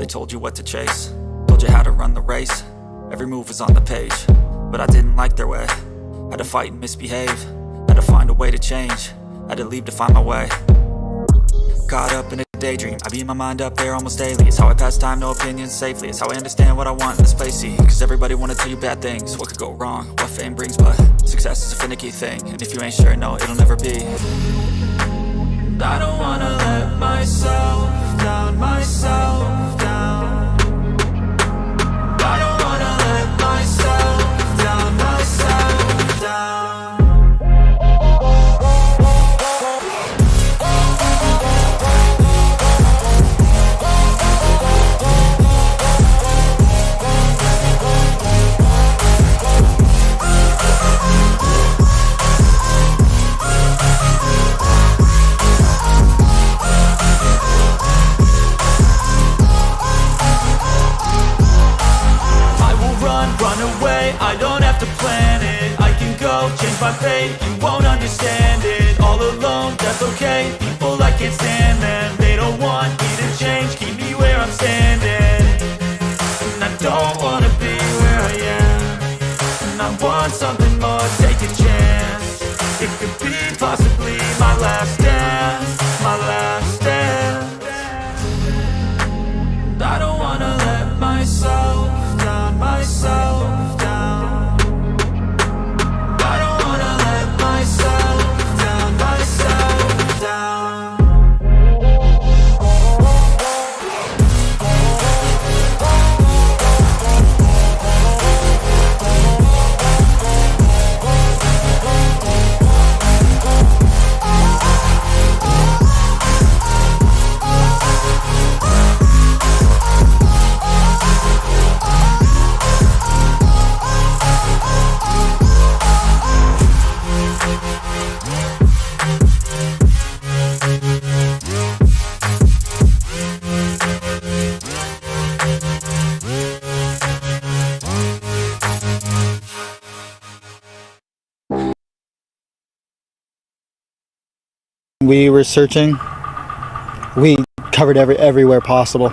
they told you what to chase, told you how to run the race. Every move was on the page, but I didn't like their way. Had to fight and misbehave, had to find a way to change, had to leave to find my way. Caught up in a daydream, I beat my mind up there almost daily. It's how I pass time, no opinions safely. It's how I understand what I want in this place, see. Cause everybody wanna tell you bad things, what could go wrong, what fame brings. But success is a finicky thing, and if you ain't sure, no, it'll never be. I don't wanna let myself down, myself down. I don't wanna let myself down, myself down. I don't have to plan it, I can go change my fate. You won't understand it, all alone, that's okay. People I can't stand them, they don't want me to change. Keep me where I'm standing, and I don't wanna be where I am. And I want something more, take a chance. It could be possibly my last dance, my last dance. I don't wanna let myself down, myself down. We were searching. We covered everywhere possible.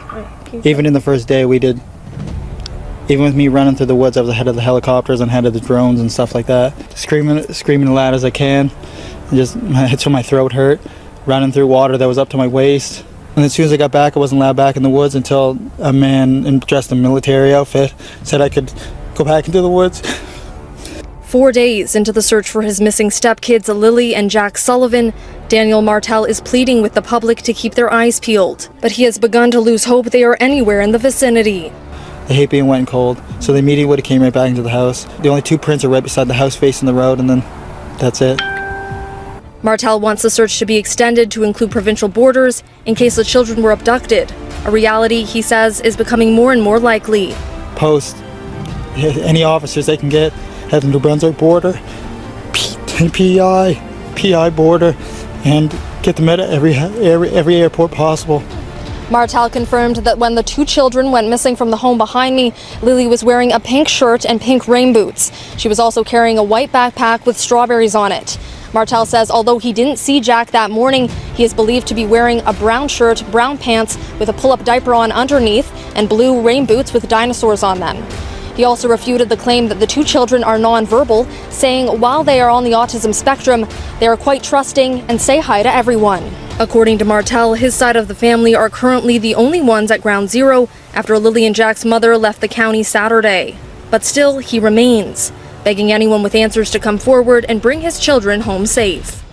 Even in the first day we did. Even with me running through the woods, I was ahead of the helicopters and ahead of the drones and stuff like that. Screaming as loud as I can. And just until my throat hurt. Running through water that was up to my waist. And as soon as I got back, I wasn't allowed back in the woods until a man dressed in a military outfit said I could go back into the woods. 4 days into the search for his missing stepkids, Lilly and Jack Sullivan, Daniel Martell is pleading with the public to keep their eyes peeled. But he has begun to lose hope they are anywhere in the vicinity. They hate being wet and cold, so they immediately would have came right back into the house. The only two prints are right beside the house facing the road, and then that's it. Martell wants the search to be extended to include provincial borders in case the children were abducted, a reality he says is becoming more and more likely. Post any officers they can get, head to New Brunswick border, PI border, and get them at every airport possible. Martell confirmed that when the two children went missing from the home behind me, Lily was wearing a pink shirt and pink rain boots. She was also carrying a white backpack with strawberries on it. Martell says although he didn't see Jack that morning, he is believed to be wearing a brown shirt, brown pants with a pull-up diaper on underneath, and blue rain boots with dinosaurs on them. He also refuted the claim that the two children are nonverbal, saying while they are on the autism spectrum, they are quite trusting and say hi to everyone. According to Martell, his side of the family are currently the only ones at ground zero after Lilly and Jack's mother left the county Saturday. But still, he remains, begging anyone with answers to come forward and bring his children home safe.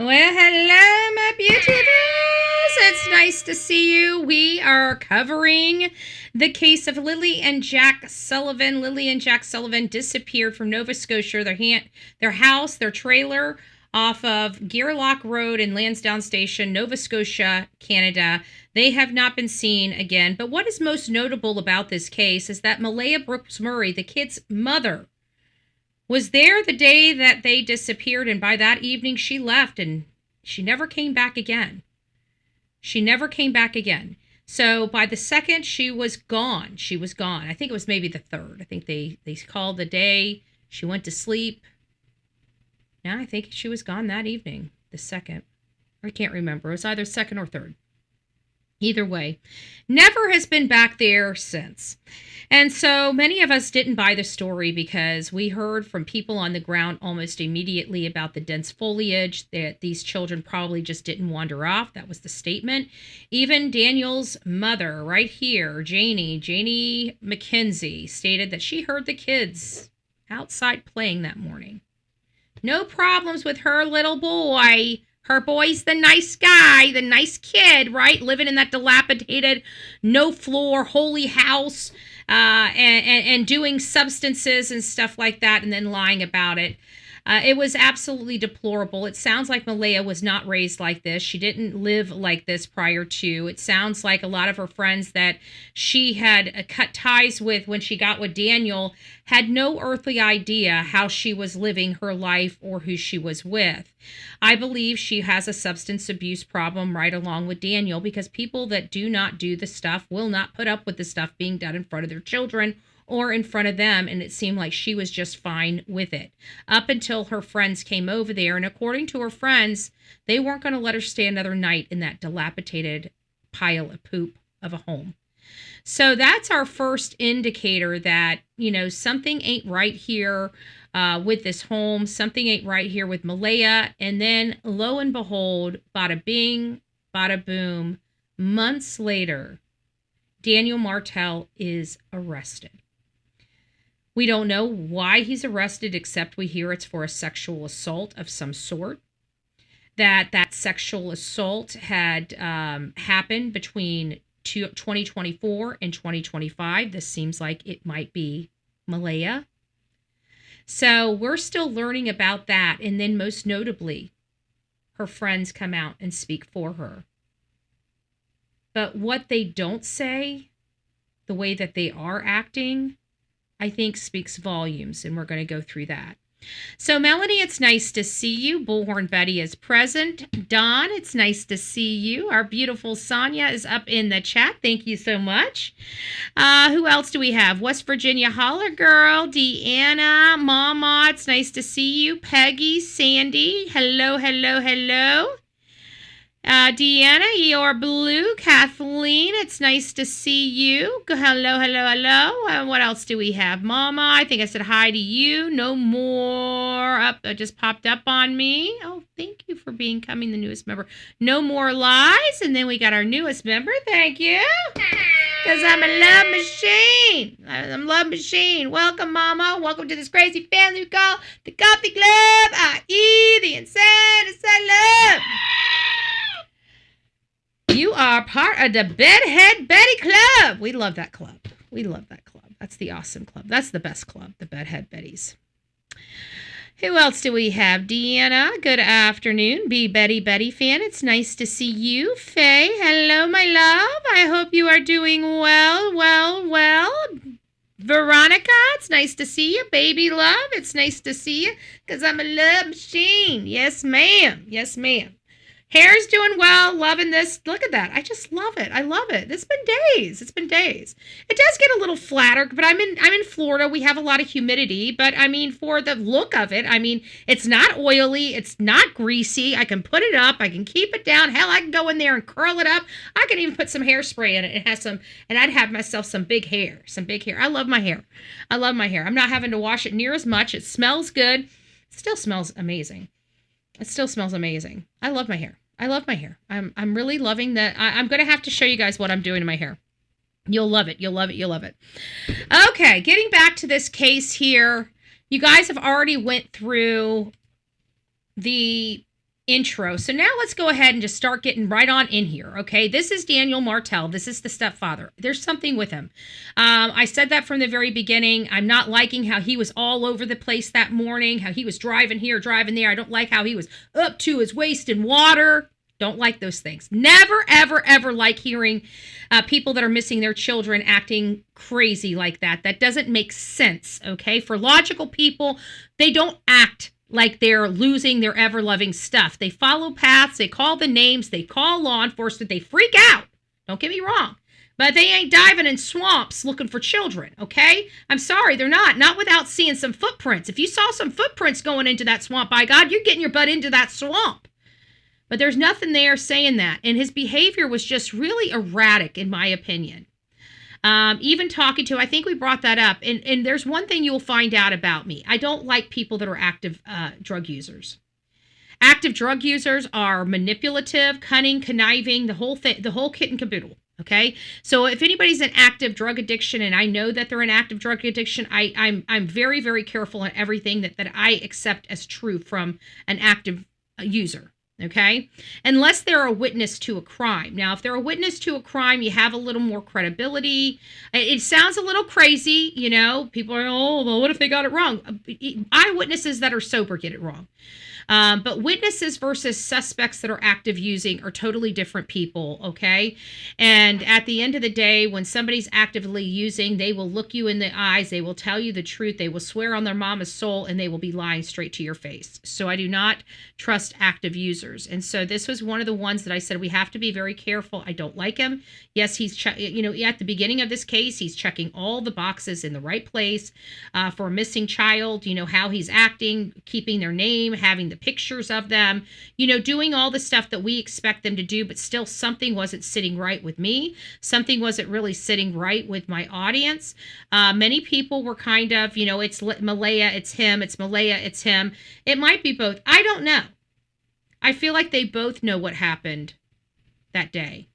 Well, hello, my beautifuls. It's nice to see you. We are covering the case of Lilly and Jack Sullivan. Lilly and Jack Sullivan disappeared from Nova Scotia, their house, their trailer off of Gearlock Road in Lansdowne Station, Nova Scotia, Canada. They have not been seen again. But what is most notable about this case is that Malehya Brooks-Murray, the kid's mother, was there the day that they disappeared, and by that evening she left and she never came back again. She never came back again. So by the second, she was gone. She was gone. I think it was maybe the third. I think they called the day. She went to sleep. No, I think she was gone that evening, the second. I can't remember. It was either second or third. Either way, never has been back there since. And so many of us didn't buy the story because we heard from people on the ground almost immediately about the dense foliage, that these children probably just didn't wander off. That was the statement. Even Daniel's mother right here, Janie McKenzie, stated that she heard the kids outside playing that morning. No problems with her little boy. Her boy's the nice guy, the nice kid, right? Living in that dilapidated, no-floor, holy house, and doing substances and stuff like that, and then lying about it. It was absolutely deplorable. It sounds like Malehya was not raised like this. She didn't live like this prior to. It sounds like a lot of her friends that she had cut ties with when she got with Daniel had no earthly idea how she was living her life or who she was with. I believe she has a substance abuse problem right along with Daniel, because people that do not do the stuff will not put up with the stuff being done in front of their children or in front of them, and it seemed like she was just fine with it up until her friends came over there. And according to her friends, they weren't going to let her stay another night in that dilapidated pile of poop of a home. So that's our first indicator that, something ain't right here with this home. Something ain't right here with Malehya. And then lo and behold, bada bing, bada boom, months later, Daniel Martell is arrested. We don't know why he's arrested, except we hear it's for a sexual assault of some sort. That sexual assault had happened between 2024 and 2025. This seems like it might be Malehya. So we're still learning about that. And then most notably, her friends come out and speak for her. But what they don't say, the way that they are acting, I think speaks volumes, and we're going to go through that. So, Melanie, it's nice to see you. Bullhorn Betty is present. Dawn, it's nice to see you. Our beautiful Sonia is up in the chat. Thank you so much. Who else do we have? West Virginia Holler Girl, Deanna, Mama, it's nice to see you. Peggy, Sandy, hello, hello, hello. Deanna, you're blue. Kathleen, it's nice to see you. Hello, hello, hello. What else do we have? Mama, I think I said hi to you. No more. That just popped up on me. Oh, thank you for becoming the newest member. No more lies. And then we got our newest member. Thank you. Because I'm a love machine. I'm a love machine. Welcome, Mama. Welcome to this crazy family we call the Coffee Club, i.e. the Insane Asylum. You are part of the Bedhead Betty Club. We love that club. We love that club. That's the awesome club. That's the best club, the Bedhead Betties. Who else do we have? Deanna, good afternoon. Be Betty fan. It's nice to see you. Faye, hello, my love. I hope you are doing well. Veronica, it's nice to see you. Baby love, it's nice to see you because I'm a love machine. Yes, ma'am. Yes, ma'am. Hair's doing well, loving this. Look at that. I just love it. I love it. It's been days. It does get a little flatter, but I'm in Florida. We have a lot of humidity, but I mean, for the look of it, I mean, it's not oily. It's not greasy. I can put it up. I can keep it down. Hell, I can go in there and curl it up. I can even put some hairspray in it. It has some, and I'd have myself some big hair. I love my hair. I'm not having to wash it near as much. It smells good. It still smells amazing. I love my hair. I'm really loving that. I'm going to have to show you guys what I'm doing to my hair. You'll love it. Okay, getting back to this case here. You guys have already went through the intro. So now let's go ahead and just start getting right on in here, okay? This is Daniel Martell. This is the stepfather. There's something with him. I said that from the very beginning. I'm not liking how he was all over the place that morning, how he was driving here, driving there. I don't like how he was up to his waist in water. Don't like those things. Never, ever, ever like hearing people that are missing their children acting crazy like that. That doesn't make sense, okay? For logical people, they don't act like they're losing their ever-loving stuff. They follow paths, they call the names, they call law enforcement, they freak out. Don't get me wrong. But they ain't diving in swamps looking for children, okay? I'm sorry, they're not. Not without seeing some footprints. If you saw some footprints going into that swamp, by God, you're getting your butt into that swamp. But there's nothing there saying that. And his behavior was just really erratic, in my opinion. Even talking to, I think we brought that up. And there's one thing you'll find out about me. I don't like people that are active drug users. Active drug users are manipulative, cunning, conniving, the whole thing, the whole kit and caboodle. Okay. So if anybody's in active drug addiction, and I know that they're in active drug addiction, I'm very, very careful on everything that I accept as true from an active user. Okay, unless they're a witness to a crime. Now, if they're a witness to a crime, you have a little more credibility. It sounds a little crazy, you know. People are, oh, well, what if they got it wrong? Eyewitnesses that are sober get it wrong. But witnesses versus suspects that are active using are totally different people, okay? And at the end of the day, when somebody's actively using, they will look you in the eyes, they will tell you the truth, they will swear on their mama's soul, and they will be lying straight to your face. So I do not trust active users. And so this was one of the ones that I said we have to be very careful. I don't like him. Yes, he's, you know, at the beginning of this case, he's checking all the boxes in the right place for a missing child, you know, how he's acting, keeping their name, having the pictures of them, you know, doing all the stuff that we expect them to do, but still something wasn't sitting right with me. Something wasn't really sitting right with my audience. Many people were kind of, you know, it's Malehya, it's him, it's Malehya, it's him. It might be both. I don't know. I feel like they both know what happened that day.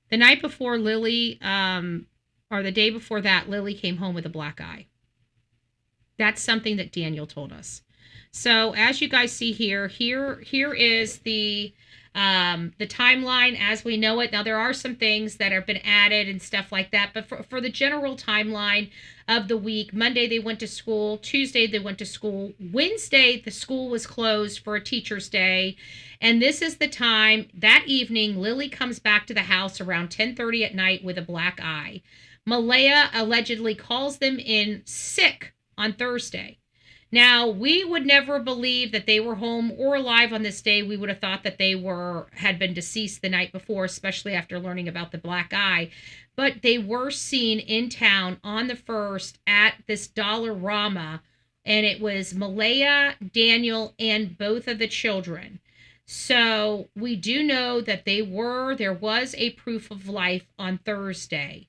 The night before Lilly, or the day before that, Lilly came home with a black eye. That's something that Daniel told us. So as you guys see here is the timeline as we know it. Now there are some things that have been added and stuff like that, but for the general timeline of the week, Monday they went to school, Tuesday they went to school, Wednesday the school was closed for a teacher's day, and this is the time that evening Lilly comes back to the house around 10:30 at night with a black eye. Malehya allegedly calls them in sick on Thursday. Now, we would never believe that they were home or alive on this day. We would have thought that they had been deceased the night before, especially after learning about the black eye. But they were seen in town on the 1st at this Dollarama, and it was Malehya, Daniel, and both of the children. So we do know that there was a proof of life on Thursday.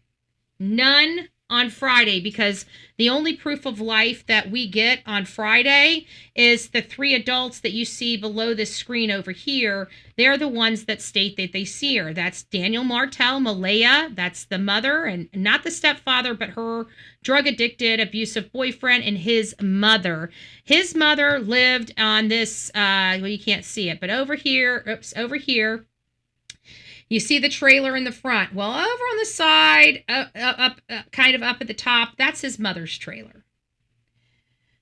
None on Friday, because the only proof of life that we get on Friday is the 3 adults that you see below this screen over here. They're the ones that state that they see her. That's Daniel Martell, Malehya, that's the mother, and not the stepfather, but her drug-addicted, abusive boyfriend, and his mother. His mother lived on this, well, you can't see it, but over here, you see the trailer in the front. Well, over on the side, kind of up at the top, that's his mother's trailer.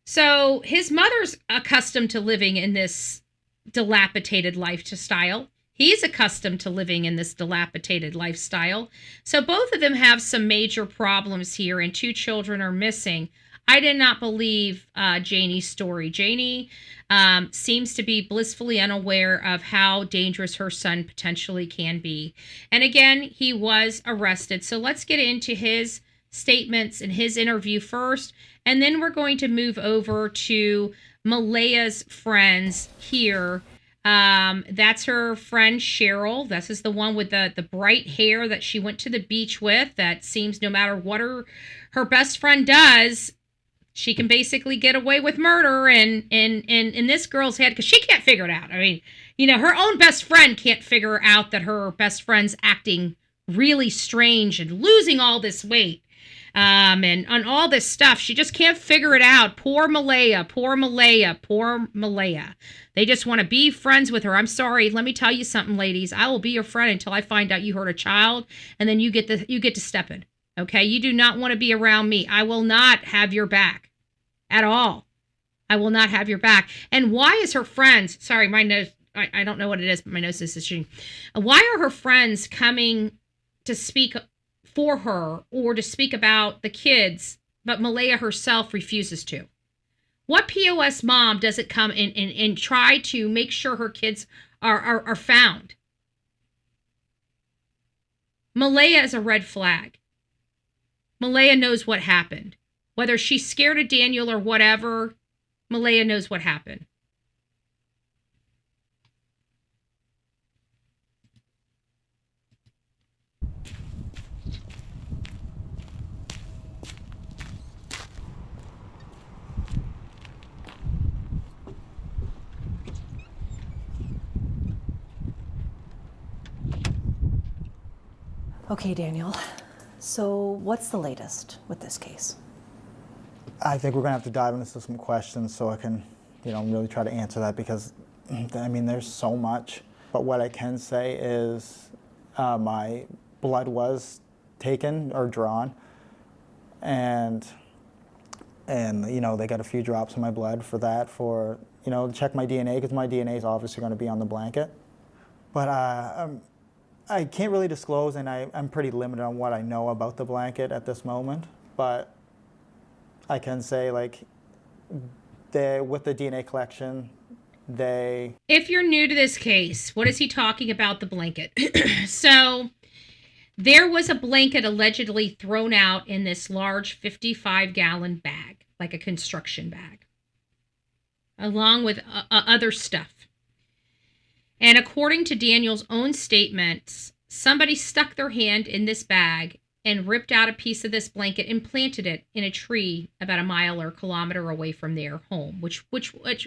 So his mother's accustomed to living in this dilapidated lifestyle. He's accustomed to living in this dilapidated lifestyle. So both of them have some major problems here, and 2 children are missing. I did not believe Janie's story. Janie seems to be blissfully unaware of how dangerous her son potentially can be. And again, he was arrested. So let's get into his statements and his interview first, and then we're going to move over to Malehya's friends here. That's her friend Cheryl. This is the one with the bright hair that she went to the beach with, that seems no matter what her best friend does, she can basically get away with murder in this girl's head, because she can't figure it out. I mean, you know, her own best friend can't figure out that her best friend's acting really strange and losing all this weight. and on all this stuff. She just can't figure it out. Poor Malehya, poor Malehya, poor Malehya. They just want to be friends with her. I'm sorry. Let me tell you something, ladies. I will be your friend until I find out you hurt a child, and then you get to step in. Okay? You do not want to be around me. I will not have your back at all. I will not have your back. And why is her friends, sorry, my nose, I don't know what it is, but my nose is itching. Why are her friends coming to speak for her or to speak about the kids, but Malehya herself refuses to? What POS mom doesn't come in and try to make sure her kids are found? Malehya is a red flag. Malehya knows what happened. Whether she's scared of Daniel or whatever, Malehya knows what happened. Okay, Daniel. So what's the latest with this case? I think we're gonna have to dive into some questions so I can, really try to answer that, because, there's so much. But what I can say is my blood was taken or drawn, and they got a few drops in my blood for that, to check my DNA, because my DNA is obviously going to be on the blanket. But I can't really disclose, and I'm pretty limited on what I know about the blanket at this moment. But I can say, with the DNA collection, If you're new to this case, what is he talking about the blanket? So there was a blanket allegedly thrown out in this large 55-gallon bag, like a construction bag, along with other stuff. And according to Daniel's own statements, somebody stuck their hand in this bag and ripped out a piece of this blanket and planted it in a tree about a mile or a kilometer away from their home, which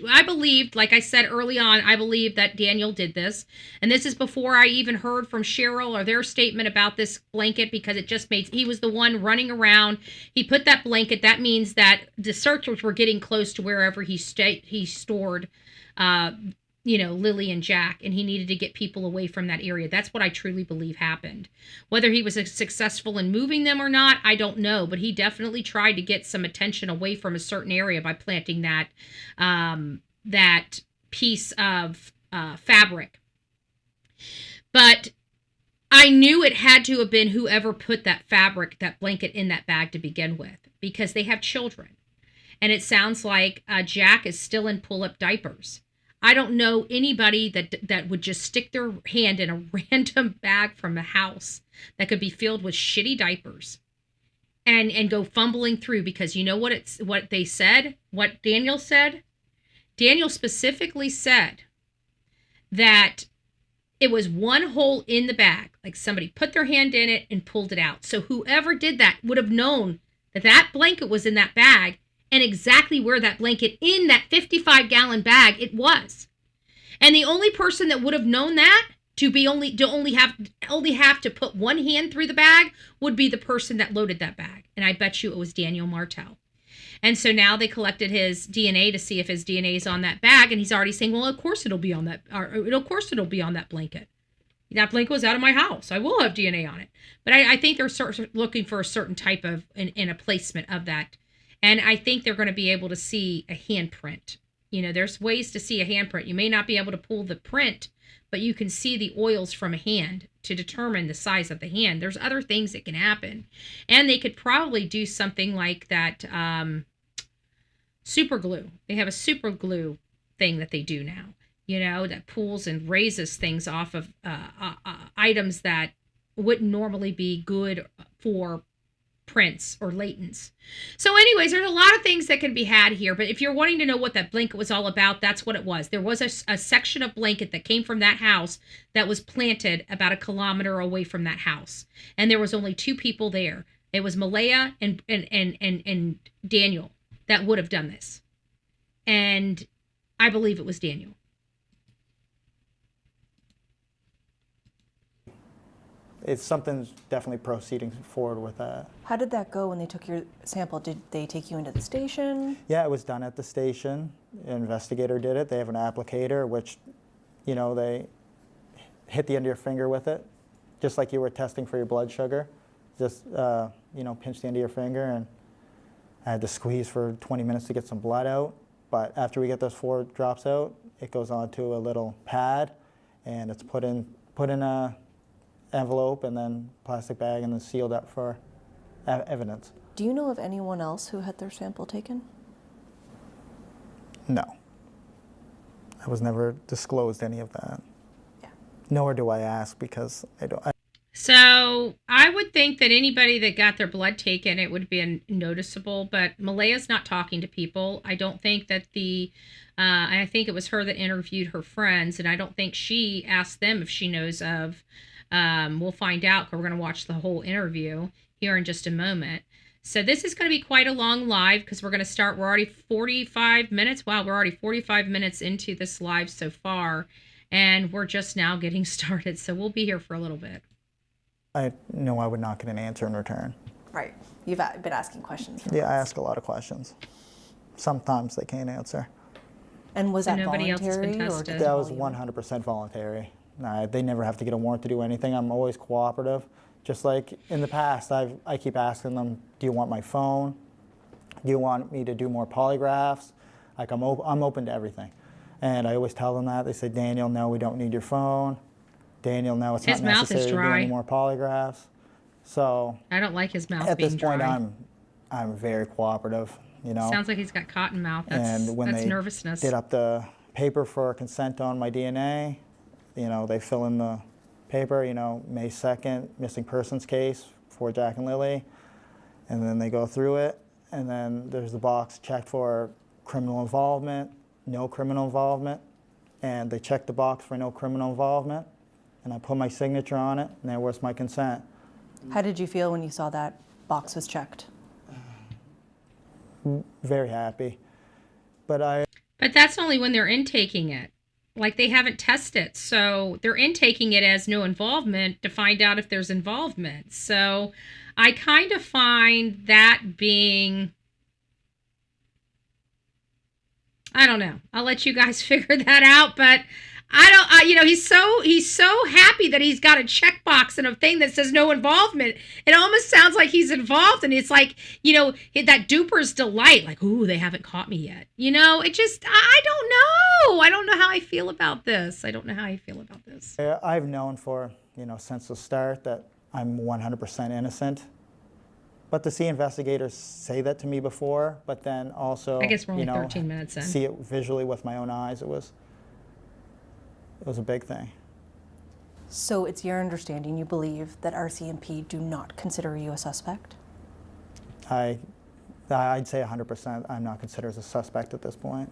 I believed, like I said early on, I believe that Daniel did this. And this is before I even heard from Cheryl or their statement about this blanket, because it just made, he was the one running around. He put that blanket. That means that the searchers were getting close to wherever he stored Lilly and Jack, and he needed to get people away from that area. That's what I truly believe happened. Whether he was successful in moving them or not, I don't know, but he definitely tried to get some attention away from a certain area by planting that piece of fabric. But I knew it had to have been whoever put that blanket in that bag to begin with, because they have children. And it sounds like Jack is still in pull-up diapers. I don't know anybody that would just stick their hand in a random bag from the house that could be filled with shitty diapers and go fumbling through, because you know what they said, what Daniel said? Daniel specifically said that it was one hole in the bag, like somebody put their hand in it and pulled it out. So whoever did that would have known that blanket was in that bag, and exactly where that blanket in that 55-gallon bag it was. And the only person that would have known that to only have to put one hand through the bag would be the person that loaded that bag. And I bet you it was Daniel Martell. And so now they collected his DNA to see if his DNA is on that bag, and he's already saying, well, of course it'll be on that, of course it'll be on that blanket. That blanket was out of my house. I will have DNA on it. But I think they're looking for a certain type of, in a placement of that. And I think they're going to be able to see a handprint. There's ways to see a handprint. You may not be able to pull the print, but you can see the oils from a hand to determine the size of the hand. There's other things that can happen. And they could probably do something like that super glue. They have a super glue thing that they do now, that pulls and raises things off of items that wouldn't normally be good for prints or latents. So anyways, there's a lot of things that can be had here, but if you're wanting to know what that blanket was all about, that's what it was. There was a section of blanket that came from that house that was planted about a kilometer away from that house, and there was only two people there. It was Malehya and Daniel that would have done this, and I believe it was Daniel. it's something's definitely proceeding forward with that. How did that go when they took your sample? Did they take you into the station? Yeah, it was done at the station. An investigator did it. They have an applicator, which, you know, they hit the end of your finger with it, just like you were testing for your blood sugar. Just, you know, pinch the end of your finger, and I had to squeeze for 20 minutes to get some blood out. But after we get those 4 drops out, it goes onto a little pad, and it's put in a envelope and then plastic bag and then sealed up for evidence. Do you know of anyone else who had their sample taken? No. I was never disclosed any of that. Yeah. Nor do I ask, because I don't. So I would think that anybody that got their blood taken, it would be noticeable, but Malehya's not talking to people. I don't think that I think it was her that interviewed her friends, and I don't think she asked them if she knows of. We'll find out, because we're going to watch the whole interview here in just a moment. So this is going to be quite a long live, because we're going to start, we're already 45 minutes. Wow, we're already 45 minutes into this live so far, and we're just now getting started. So we'll be here for a little bit. I know I would not get an answer in return. Right. You've been asking questions. Yeah, I ask a lot of questions. Sometimes they can't answer. And was So that nobody else has been voluntary? Or tested? did they That was call you? 100% voluntary. They never have to get a warrant to do anything. I'm always cooperative. Just like in the past, I keep asking them, do you want my phone? Do you want me to do more polygraphs? Like I'm open to everything. And I always tell them that. They say, Daniel, no, we don't need your phone. Daniel, no, it's His not mouth is necessary to do dry. any more polygraphs. So I don't like his mouth at being this point, dry. I'm very cooperative. You know. Sounds like he's got cotton mouth. That's they nervousness. did up the paper for consent on my DNA, you know, they fill in the paper, you know, May 2nd, missing persons case for Jack and Lily, and then they go through it, and then there's the box checked for criminal involvement, no criminal involvement, and they check the box for no criminal involvement, and I put my signature on it, and there was my consent. How did you feel when you saw that box was checked? Very happy. But that's only when they're intaking it. Like, they haven't tested it. So they're intaking it as no involvement to find out if there's involvement. So I kind of find that being, I don't know. I'll let you guys figure that out, but he's so happy that he's got a checkbox and a thing that says no involvement. It almost sounds like he's involved, and it's like, that duper's delight, like, ooh, they haven't caught me yet. It just, I don't know. I don't know how I feel about this. I've known since the start that I'm 100% innocent. But to see investigators say that to me before, but then also, I guess we're only 13 minutes in. See it visually with my own eyes, it was a big thing. So it's your understanding, you believe that RCMP do not consider you a suspect? I'd say 100%. I'm not considered as a suspect at this point.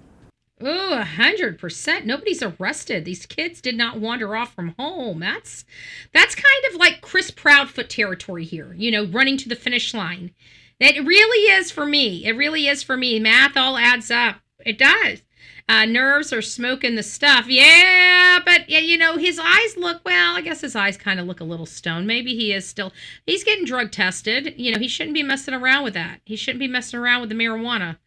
Ooh, 100%. Nobody's arrested. These kids did not wander off from home. That's kind of like Chris Proudfoot territory here, running to the finish line. It really is for me. It really is for me. Math all adds up. It does. Nerves are smoking the stuff. Yeah, but his eyes look, I guess his eyes kind of look a little stoned. Maybe he's getting drug tested. He shouldn't be messing around with that. He shouldn't be messing around with the marijuana.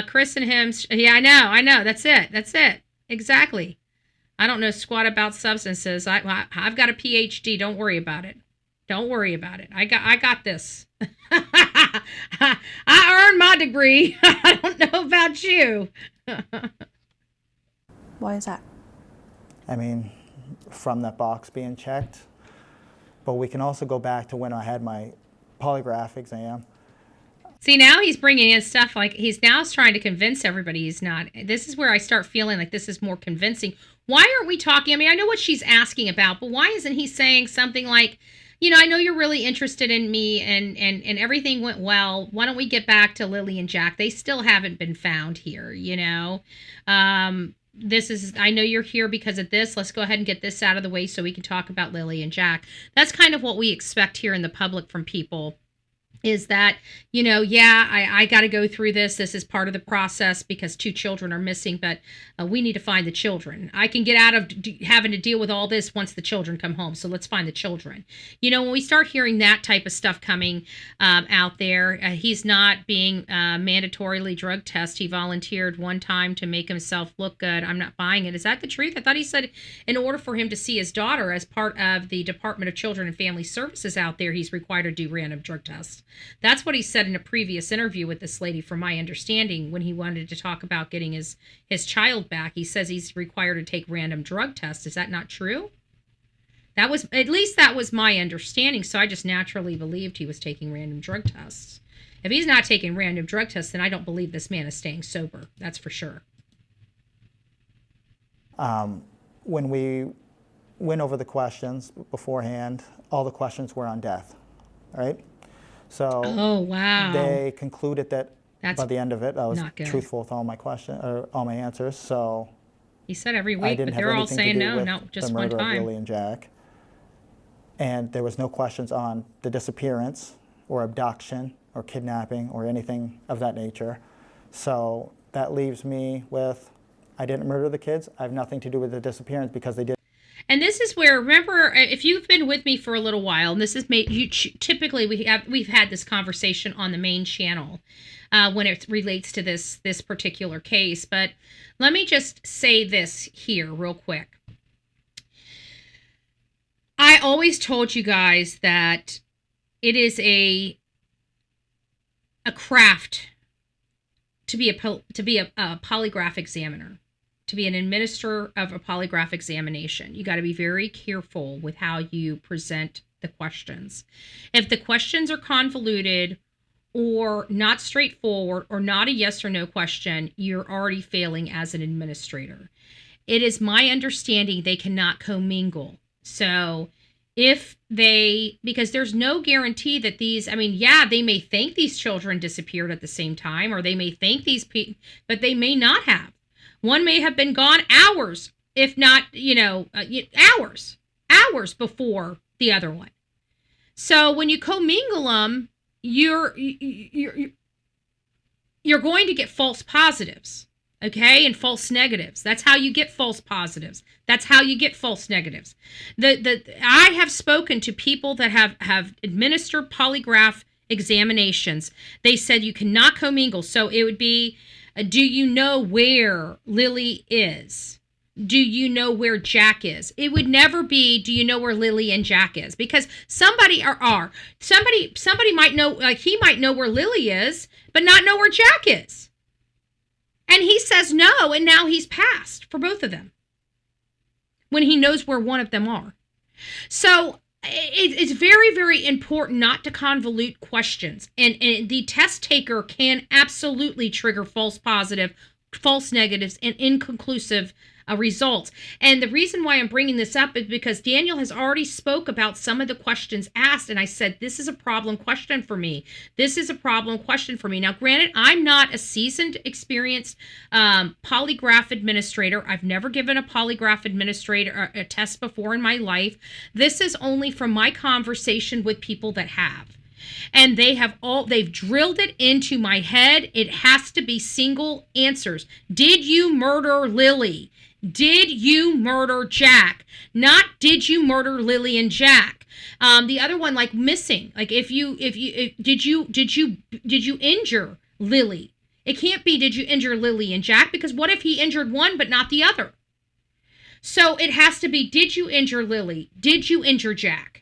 Chris and him, yeah, I know. That's it. Exactly. I don't know squat about substances. I've got a PhD. Don't worry about it. I got this. I earned my degree. I don't know about you. Why is that? I mean, from that box being checked. But we can also go back to when I had my polygraph exam. See, now he's bringing in stuff like he's now trying to convince everybody he's not. This is where I start feeling like this is more convincing. Why aren't we talking? I mean, I know what she's asking about, but why isn't he saying something like, I know you're really interested in me and everything went well. Why don't we get back to Lilly and Jack? They still haven't been found here, I know you're here because of this. Let's go ahead and get this out of the way so we can talk about Lilly and Jack. That's kind of what we expect here in the public from people. is that, I got to go through this. This is part of the process because 2 children are missing, but we need to find the children. I can get out of having to deal with all this once the children come home. So let's find the children. When we start hearing that type of stuff coming out there, he's not being mandatorily drug tested. He volunteered one time to make himself look good. I'm not buying it. Is that the truth? I thought he said in order for him to see his daughter as part of the Department of Children and Family Services out there, he's required to do random drug tests. That's what he said in a previous interview with this lady, from my understanding, when he wanted to talk about getting his child back. He says he's required to take random drug tests. Is that not true? That was my understanding. So I just naturally believed he was taking random drug tests. If he's not taking random drug tests, then I don't believe this man is staying sober. That's for sure. When we went over the questions beforehand, all the questions were on death, right? So they concluded that by the end of it, I was truthful with all my questions or all my answers. So he said every week, but they're all saying no, just one time. Lilly and Jack, and there was no questions on the disappearance or abduction or kidnapping or anything of that nature. So that leaves me with, I didn't murder the kids. I have nothing to do with the disappearance because they did. And this is where, remember, if you've been with me for a little while, and this is typically we've had this conversation on the main channel when it relates to this particular case. But let me just say this here real quick. I always told you guys that it is a craft to be a polygraph examiner. To be an administrator of a polygraph examination, you got to be very careful with how you present the questions. If the questions are convoluted or not straightforward or not a yes or no question, you're already failing as an administrator. It is my understanding they cannot commingle. So because there's no guarantee that they may think these children disappeared at the same time, or they may think these people, but they may not have. One may have been gone hours, if not, hours before the other one. So when you commingle them, you're going to get false positives, okay, and false negatives. That's how you get false positives. That's how you get false negatives. I have spoken to people that have administered polygraph examinations. They said you cannot commingle. So it would be, do you know where Lilly is? Do you know where Jack is? It would never be, do you know where Lilly and Jack is? Because somebody might know, like he might know where Lilly is, but not know where Jack is. And he says no, and now he's passed for both of them when he knows where one of them are. So it's very, very important not to convolute questions. And the test taker can absolutely trigger false positive, false negatives, and inconclusive results. And the reason why I'm bringing this up is because Daniel has already spoke about some of the questions asked, and I said, this is a problem question for me. This is a problem question for me. Now, granted, I'm not a seasoned, experienced polygraph administrator. I've never given a polygraph administrator a test before in my life. This is only from my conversation with people that have. And they've drilled it into my head. It has to be single answers. Did you murder Lilly? Did you murder Jack? Not did you murder Lilly and Jack? The other one, like missing, like did you injure Lilly? It can't be did you injure Lilly and Jack, because what if he injured one but not the other? So it has to be, did you injure Lilly? Did you injure Jack?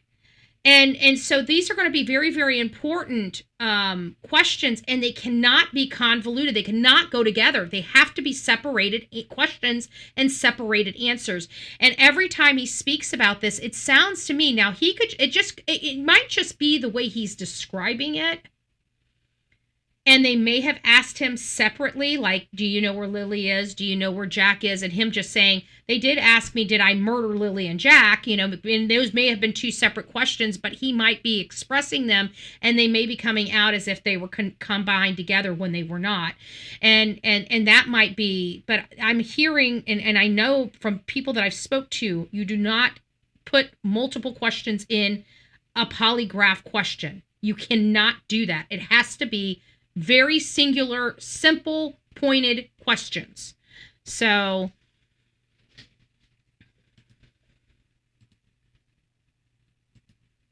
And so these are going to be very, very important questions, and they cannot be convoluted. They cannot go together. They have to be separated questions and separated answers. And every time he speaks about this, it sounds to me, now it might just be the way he's describing it. And they may have asked him separately, like, do you know where Lilly is? Do you know where Jack is? And him just saying, they did ask me, did I murder Lilly and Jack? And those may have been two separate questions, but he might be expressing them, and they may be coming out as if they were combined together when they were not. And that might be, but I'm hearing, and I know from people that I've spoke to, you do not put multiple questions in a polygraph question. You cannot do that. It has to be very singular, simple, pointed questions. So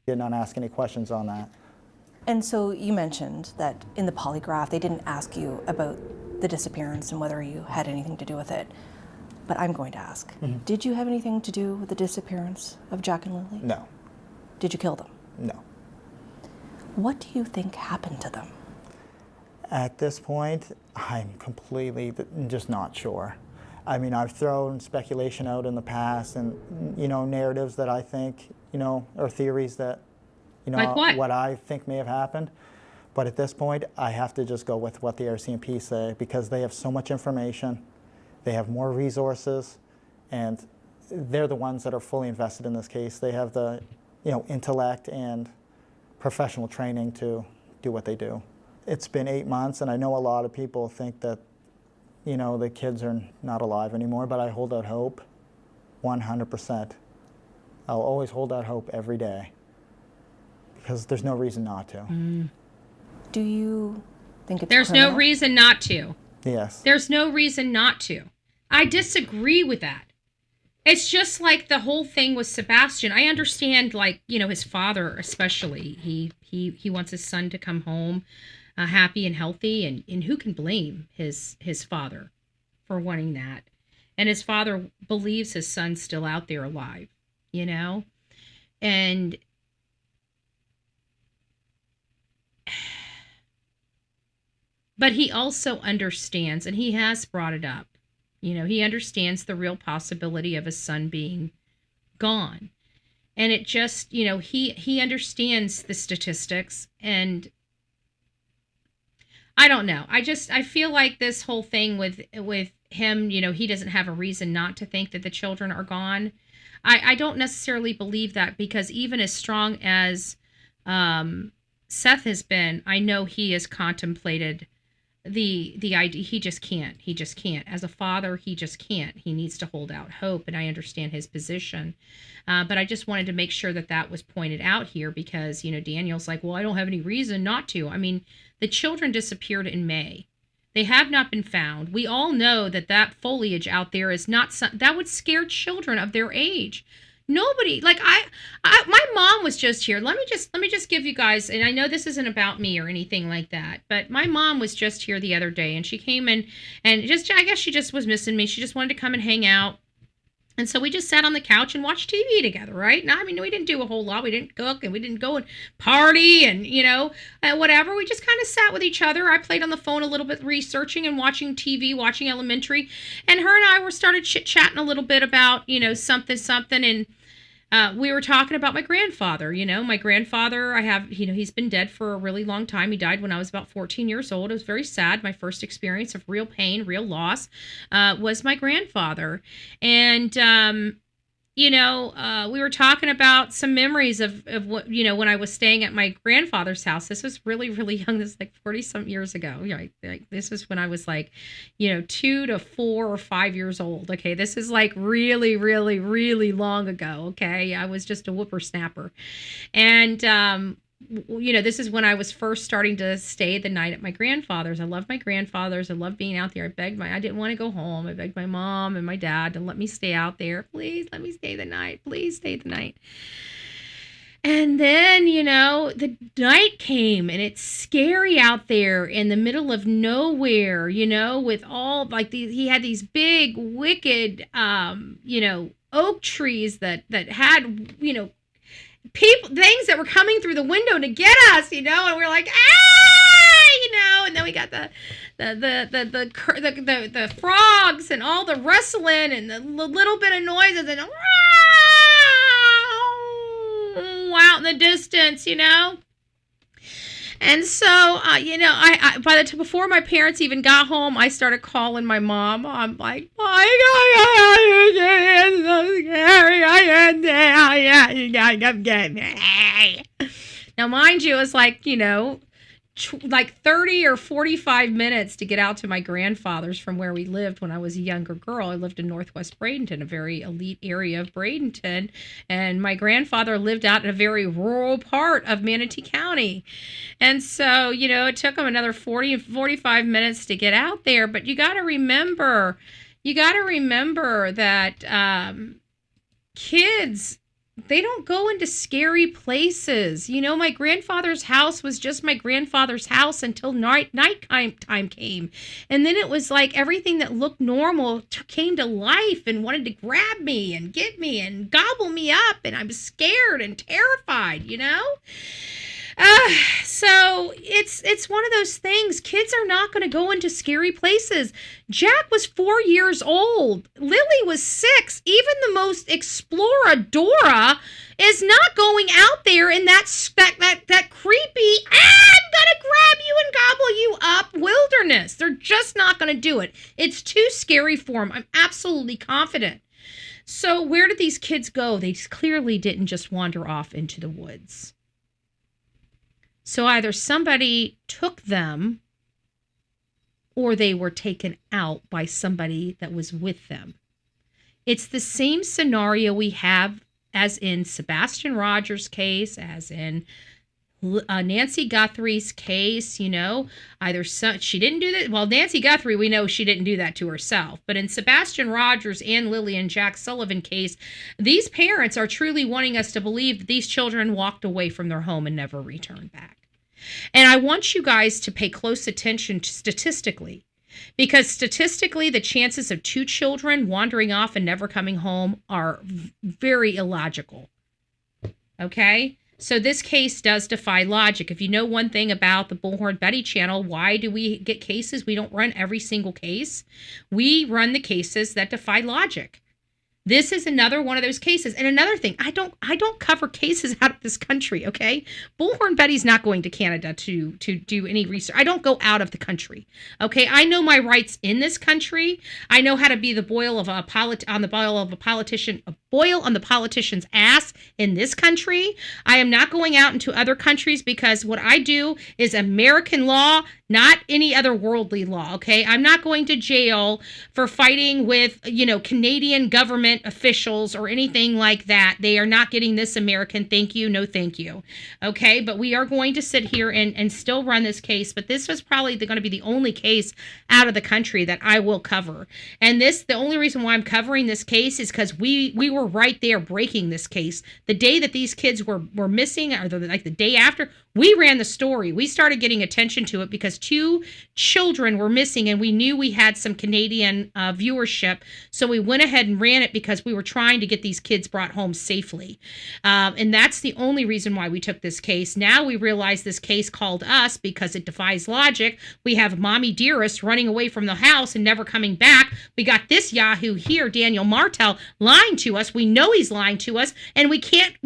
did not ask any questions on that. And so you mentioned that in the polygraph, they didn't ask you about the disappearance and whether you had anything to do with it. But I'm going to ask, did you have anything to do with the disappearance of Jack and Lily? No. Did you kill them? No. What do you think happened to them? At this point, I'm completely just not sure. I mean, I've thrown speculation out in the past and, narratives that I think, or theories that, Like what I think may have happened. But at this point, I have to just go with what the RCMP say because they have so much information, they have more resources, and they're the ones that are fully invested in this case. They have the, intellect and professional training to do what they do. It's been 8 months, and I know a lot of people think that, the kids are not alive anymore, but I hold out hope 100%. I'll always hold out hope every day because there's no reason not to. Do you think it's there's criminal? no reason not to. Yes. There's no reason not to. I disagree with that. It's just like the whole thing with Sebastian. I understand, his father especially. He wants his son to come home happy and healthy, and who can blame his father for wanting that? And his father believes his son's still out there alive, and but he also understands, and he has brought it up, he understands the real possibility of his son being gone. And it just, he understands the statistics, and I don't know. I feel like this whole thing with him, he doesn't have a reason not to think that the children are gone. I don't necessarily believe that, because even as strong as Seth has been, I know he has contemplated the idea. He just can't. As a father, he just can't. He needs to hold out hope, and I understand his position. But I just wanted to make sure that was pointed out here, because, Daniel's like, well, I don't have any reason not to. I mean, the children disappeared in May. They have not been found. We all know that foliage out there is not that would scare children of their age. Nobody, my mom was just here. Let me just give you guys, and I know this isn't about me or anything like that, but my mom was just here the other day, and she came in, and I guess she just was missing me. She just wanted to come and hang out. And so we just sat on the couch and watched TV together, right? Now, I mean, we didn't do a whole lot. We didn't cook, and we didn't go and party and, whatever. We just kind of sat with each other. I played on the phone a little bit, researching and watching TV, watching Elementary. And her and I started chit-chatting a little bit about, something. And we were talking about my grandfather. My grandfather, he's been dead for a really long time. He died when I was about 14 years old. It was very sad. My first experience of real pain, real loss, was my grandfather. And, we were talking about some memories of what, when I was staying at my grandfather's house. This was really, really young. This is 40-something years ago. This was when I was 2 to 4 or 5 years old. Okay. This is really, really, really long ago. Okay. I was just a whippersnapper. And, this is when I was first starting to stay the night at my grandfather's. I loved my grandfather's. I loved being out there. I didn't want to go home. I begged my mom and my dad to let me stay out there. Please let me stay the night. Please stay the night. And then, the night came, and it's scary out there in the middle of nowhere, with all he had these big, wicked, oak trees that had, things that were coming through the window to get us, and we're like, and then we got the frogs and all the rustling and the little bit of noises and out in the distance, And so, I before my parents even got home, I started calling my mom. I'm like, oh my God, it's so scary. Now, mind you, it's like 30 or 45 minutes to get out to my grandfather's from where we lived when I was a younger girl. I lived in Northwest Bradenton, a very elite area of Bradenton, and my grandfather lived out in a very rural part of Manatee County. And so, it took him another 40 and 45 minutes to get out there. But you got to remember that kids, they don't go into scary places. My grandfather's house was just my grandfather's house until nighttime came. And then it was like everything that looked normal came to life and wanted to grab me and get me and gobble me up. And I'm scared and terrified, So it's one of those things. Kids are not going to go into scary places. Jack was 4 years old. Lily was 6. Even the most exploradora is not going out there in that creepy, I'm going to grab you and gobble you up wilderness. They're just not going to do it. It's too scary for them. I'm absolutely confident. So where did these kids go? They clearly didn't just wander off into the woods. So either somebody took them or they were taken out by somebody that was with them. It's the same scenario we have as in Sebastian Rogers' case, as in Nancy Guthrie's case, she didn't do that. Well, Nancy Guthrie, we know she didn't do that to herself. But in Sebastian Rogers and Lilly and Jack Sullivan case, these parents are truly wanting us to believe that these children walked away from their home and never returned back. And I want you guys to pay close attention to statistically, because statistically, the chances of 2 children wandering off and never coming home are very illogical. Okay? So this case does defy logic. If you know one thing about the Bullhorn Betty channel, why do we get cases? We don't run every single case. We run the cases that defy logic. This is another one of those cases. And another thing, I don't cover cases out of this country, okay? Bullhorn Betty's not going to Canada to do any research. I don't go out of the country, okay? I know my rights in this country. I know how to be the boil on the politician's ass in this country. I am not going out into other countries because what I do is American law, not any other worldly law, okay? I'm not going to jail for fighting with, Canadian government officials or anything like that. They are not getting this American thank you, no thank you, okay? But we are going to sit here and still run this case, but this was probably going to be the only case out of the country that I will cover. And the only reason why I'm covering this case is because we were right there breaking this case. The day that these kids were missing, or the day after, we ran the story. We started getting attention to it because 2 children were missing and we knew we had some Canadian viewership. So we went ahead and ran it because we were trying to get these kids brought home safely. And that's the only reason why we took this case. Now we realize this case called us because it defies logic. We have Mommy Dearest running away from the house and never coming back. We got this Yahoo here, Daniel Martell, lying to us. We know he's lying to us and we can't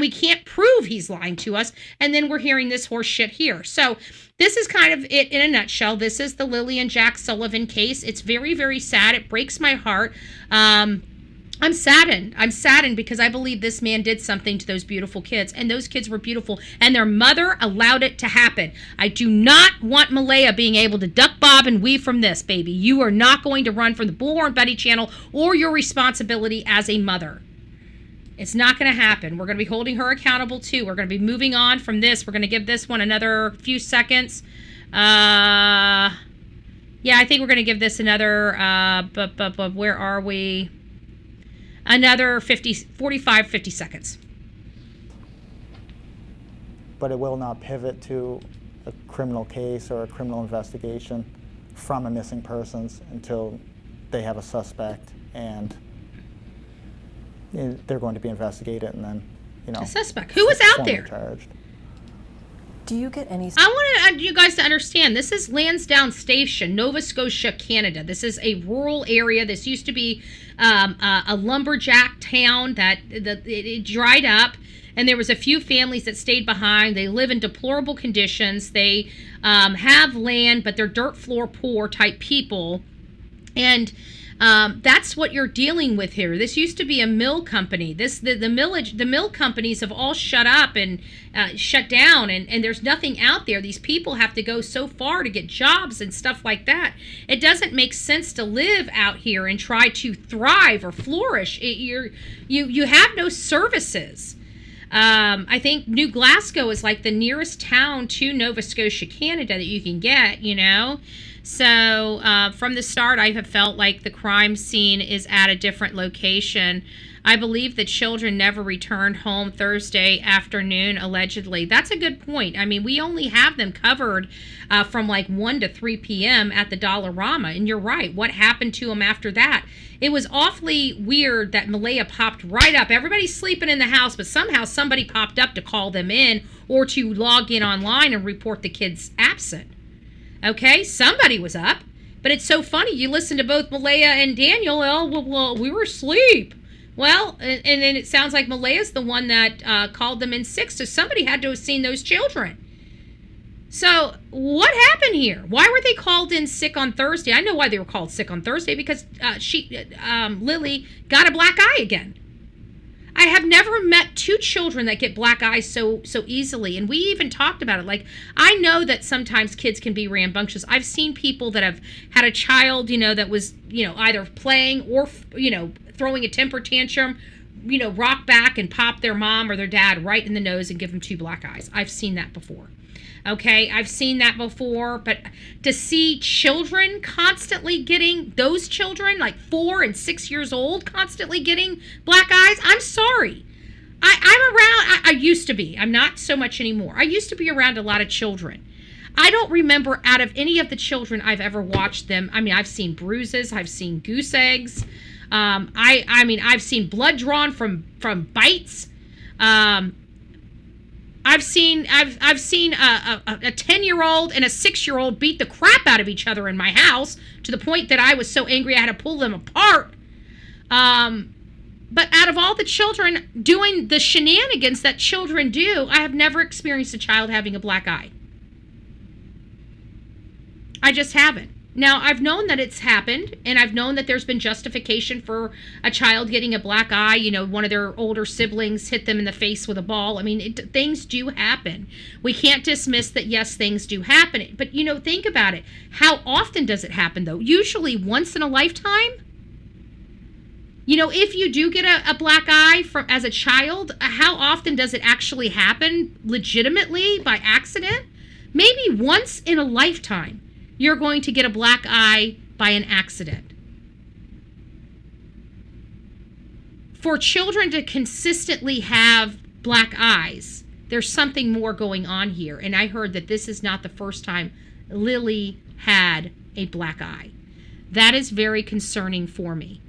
prove he's lying to us. And then we're hearing this horse shit here. So this is kind of it in a nutshell. This is the Lilly and Jack Sullivan case. It's very, very sad. It breaks my heart. I'm saddened. I'm saddened because I believe this man did something to those beautiful kids, and those kids were beautiful, and their mother allowed it to happen. I do not want Malehya being able to duck, bob, and weave from this, baby. You are not going to run from the Bullhorn Betty channel or your responsibility as a mother. It's not going to happen. We're going to be holding her accountable too. We're going to be moving on from this. We're going to give this one another few seconds. Yeah, I think we're going to give this another, where are we? Another 45, 50 seconds. But it will not pivot to a criminal case or a criminal investigation from a missing persons until they have a suspect and they're going to be investigated and then, a suspect. Who was out there? Charged. Do you get any... I want you guys to understand, this is Lansdowne Station, Nova Scotia, Canada. This is a rural area. This used to be a lumberjack town that it dried up, and there was a few families that stayed behind. They live in deplorable conditions. They have land, but they're dirt floor poor type people. And That's what you're dealing with here. This used to be a mill company. The mill companies have all shut up and shut down, and there's nothing out there. These people have to go so far to get jobs and stuff like that. It doesn't make sense to live out here and try to thrive or flourish. You have no services. I think New Glasgow is like the nearest town to Nova Scotia, Canada that you can get, So from the start, I have felt like the crime scene is at a different location. I believe the children never returned home Thursday afternoon, allegedly. That's a good point. I mean, we only have them covered from like 1 to 3 p.m. at the Dollarama. And you're right. What happened to them after that? It was awfully weird that Malehya popped right up. Everybody's sleeping in the house, but somehow somebody popped up to call them in or to log in online and report the kids absent. Okay, somebody was up, but it's so funny. You listen to both Malehya and Daniel. Well, we were asleep. Well, and then it sounds like Malehya's the one that called them in sick, so somebody had to have seen those children. So what happened here? Why were they called in sick on Thursday? I know why they were called sick on Thursday, because Lily got a black eye again. I have never met two children that get black eyes so easily. And we even talked about it. Like, I know that sometimes kids can be rambunctious. I've seen people that have had a child, that was, either playing or, throwing a temper tantrum, rock back and pop their mom or their dad right in the nose and give them two black eyes. I've seen that before. Okay, I've seen that before, but to see children constantly getting, those children, like 4 and 6 years old, constantly getting black eyes, I'm sorry. I'm around, I used to be, I'm not so much anymore. I used to be around a lot of children. I don't remember out of any of the children I've ever watched them. I mean, I've seen bruises, I've seen goose eggs. I've seen blood drawn from bites. I've seen a 10-year-old and a 6-year-old beat the crap out of each other in my house to the point that I was so angry I had to pull them apart. But out of all the children doing the shenanigans that children do, I have never experienced a child having a black eye. I just haven't. Now, I've known that it's happened, and I've known that there's been justification for a child getting a black eye. One of their older siblings hit them in the face with a ball. I mean, things do happen. We can't dismiss that, yes, things do happen. But, think about it. How often does it happen, though? Usually once in a lifetime. If you do get a black eye as a child, how often does it actually happen legitimately by accident? Maybe once in a lifetime. You're going to get a black eye by an accident. For children to consistently have black eyes, there's something more going on here. And I heard that this is not the first time Lily had a black eye. That is very concerning for me.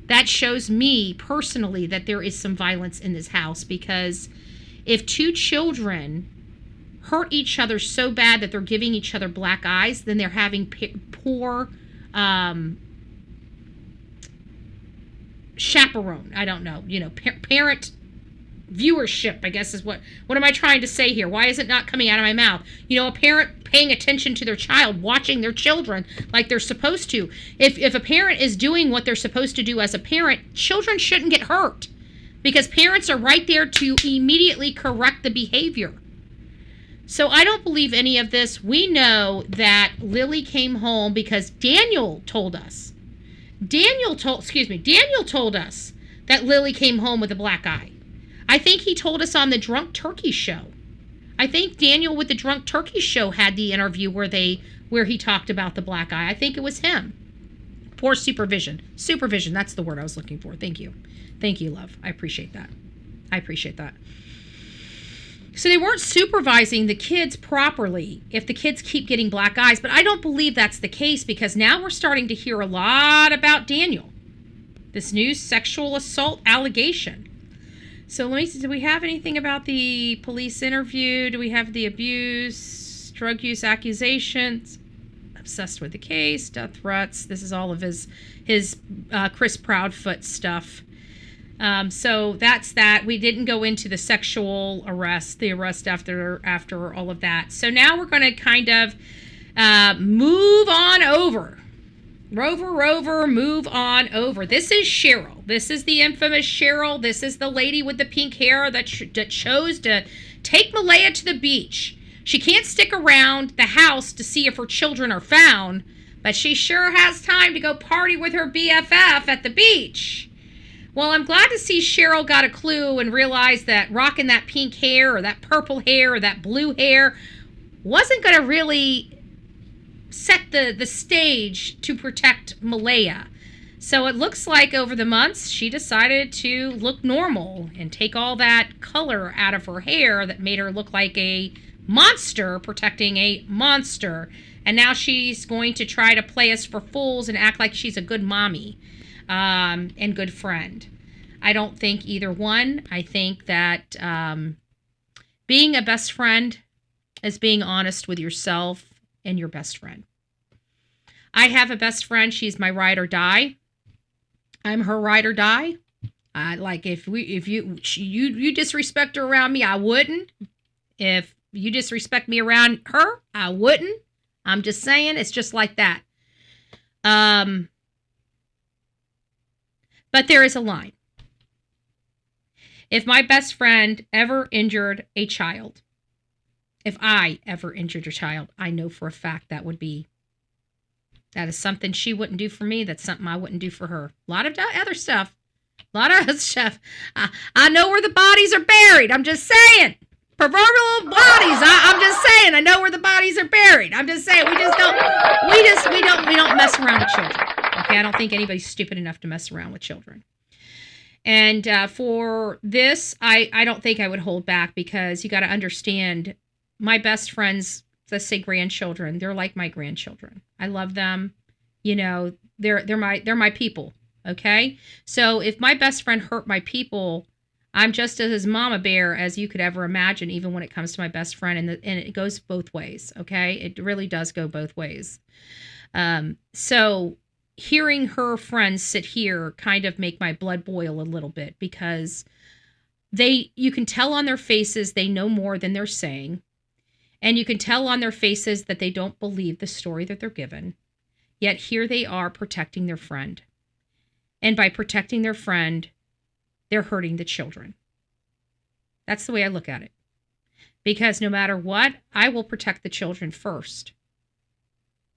That shows me personally that there is some violence in this house, because if two children hurt each other so bad that they're giving each other black eyes, then they're having poor chaperone. I don't know. Parent viewership, I guess is what am I trying to say here? Why is it not coming out of my mouth? A parent paying attention to their child, watching their children like they're supposed to. If a parent is doing what they're supposed to do as a parent, children shouldn't get hurt, because parents are right there to immediately correct the behavior. So I don't believe any of this. We know that Lily came home because Daniel told us. Daniel told us that Lily came home with a black eye. I think he told us on the Drunk Turkey show. I think Daniel with the Drunk Turkey show had the interview where he talked about the black eye. I think it was him. Poor supervision. Supervision, that's the word I was looking for. Thank you. Thank you, love. I appreciate that. So they weren't supervising the kids properly if the kids keep getting black eyes. But I don't believe that's the case, because now we're starting to hear a lot about Daniel. This new sexual assault allegation. So let me see, do we have anything about the police interview? Do we have the abuse, drug use accusations? Obsessed with the case, death threats. This is all of his Chris Proudfoot stuff. So that's that. We didn't go into the sexual arrest, the arrest after all of that. So now we're going to kind of move on over. Rover, move on over. This is Cheryl. This is the infamous Cheryl. This is the lady with the pink hair that chose to take Malehya to the beach. She can't stick around the house to see if her children are found, but she sure has time to go party with her BFF at the beach. Well, I'm glad to see Cheryl got a clue and realized that rocking that pink hair or that purple hair or that blue hair wasn't going to really set the stage to protect Malehya. So it looks like over the months she decided to look normal and take all that color out of her hair that made her look like a monster protecting a monster. And now she's going to try to play us for fools and act like she's a good mommy and good friend. I don't think either one. I think that being a best friend is being honest with yourself and your best friend. I have a best friend. She's my ride or die. I'm her ride or die. Like if you disrespect her around me, I wouldn't. If you disrespect me around her, I wouldn't. I'm just saying, it's just like that. But there is a line. If my best friend ever injured a child, if I ever injured a child, I know for a fact that is something she wouldn't do for me. That's something I wouldn't do for her. A lot of other stuff. I know where the bodies are buried. I'm just saying. Proverbial bodies. I'm just saying. I know where the bodies are buried. I'm just saying. We don't mess around with children. Okay. I don't think anybody's stupid enough to mess around with children. And for this, I don't think I would hold back, because you got to understand, my best friends, let's say grandchildren, they're like my grandchildren. I love them. You know, they're my people. Okay. So if my best friend hurt my people, I'm just as mama bear as you could ever imagine, even when it comes to my best friend. And it goes both ways. Okay. It really does go both ways. So hearing her friends sit here kind of make my blood boil a little bit, because you can tell on their faces they know more than they're saying. And you can tell on their faces that they don't believe the story that they're given. Yet here they are protecting their friend. And by protecting their friend, they're hurting the children. That's the way I look at it. Because no matter what, I will protect the children first.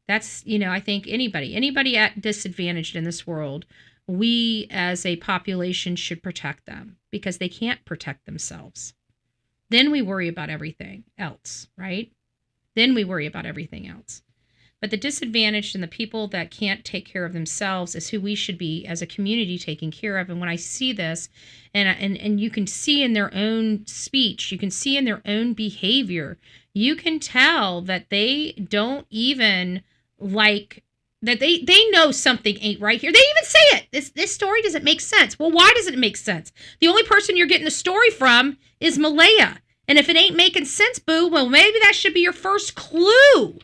That's, I think anybody at disadvantaged in this world, we as a population should protect them, because they can't protect themselves. Then we worry about everything else, right? Then we worry about everything else. But the disadvantaged and the people that can't take care of themselves is who we should be as a community taking care of. And when I see this, and you can see in their own speech, you can see in their own behavior, you can tell that they don't even like, that they know something ain't right here. They even say it. This story doesn't make sense. Well, why doesn't it make sense? The only person you're getting the story from is Malehya. And if it ain't making sense, boo, well, maybe that should be your first clue.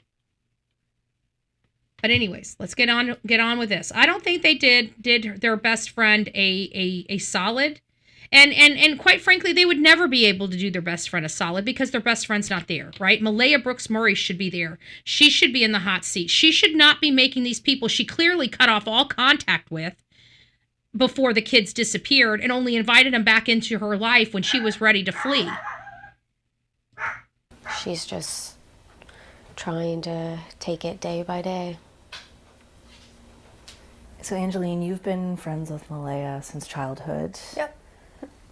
But anyways, let's get on with this. I don't think they did their best friend a solid. And quite frankly, they would never be able to do their best friend a solid, because their best friend's not there, right? Malehya Brooks-Murray should be there. She should be in the hot seat. She should not be making these people she clearly cut off all contact with before the kids disappeared, and only invited them back into her life when she was ready to flee. She's just trying to take it day by day. So Angeline, you've been friends with Malehya since childhood. Yep.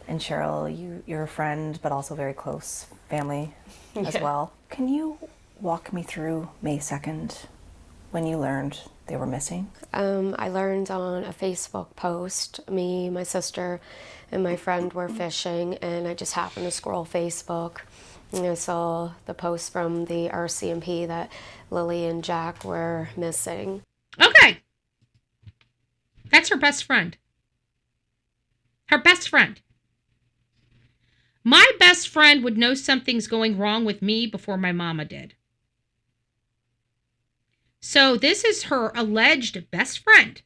And Cheryl, you're a friend, but also very close family as well. Can you walk me through May 2nd, when you learned they were missing? I learned on a Facebook post. Me, my sister, and my friend were fishing, and I just happened to scroll Facebook, and I saw the post from the RCMP that Lilly and Jack were missing. Okay. That's her best friend. Her best friend. My best friend would know something's going wrong with me before my mama did. So this is her alleged best friend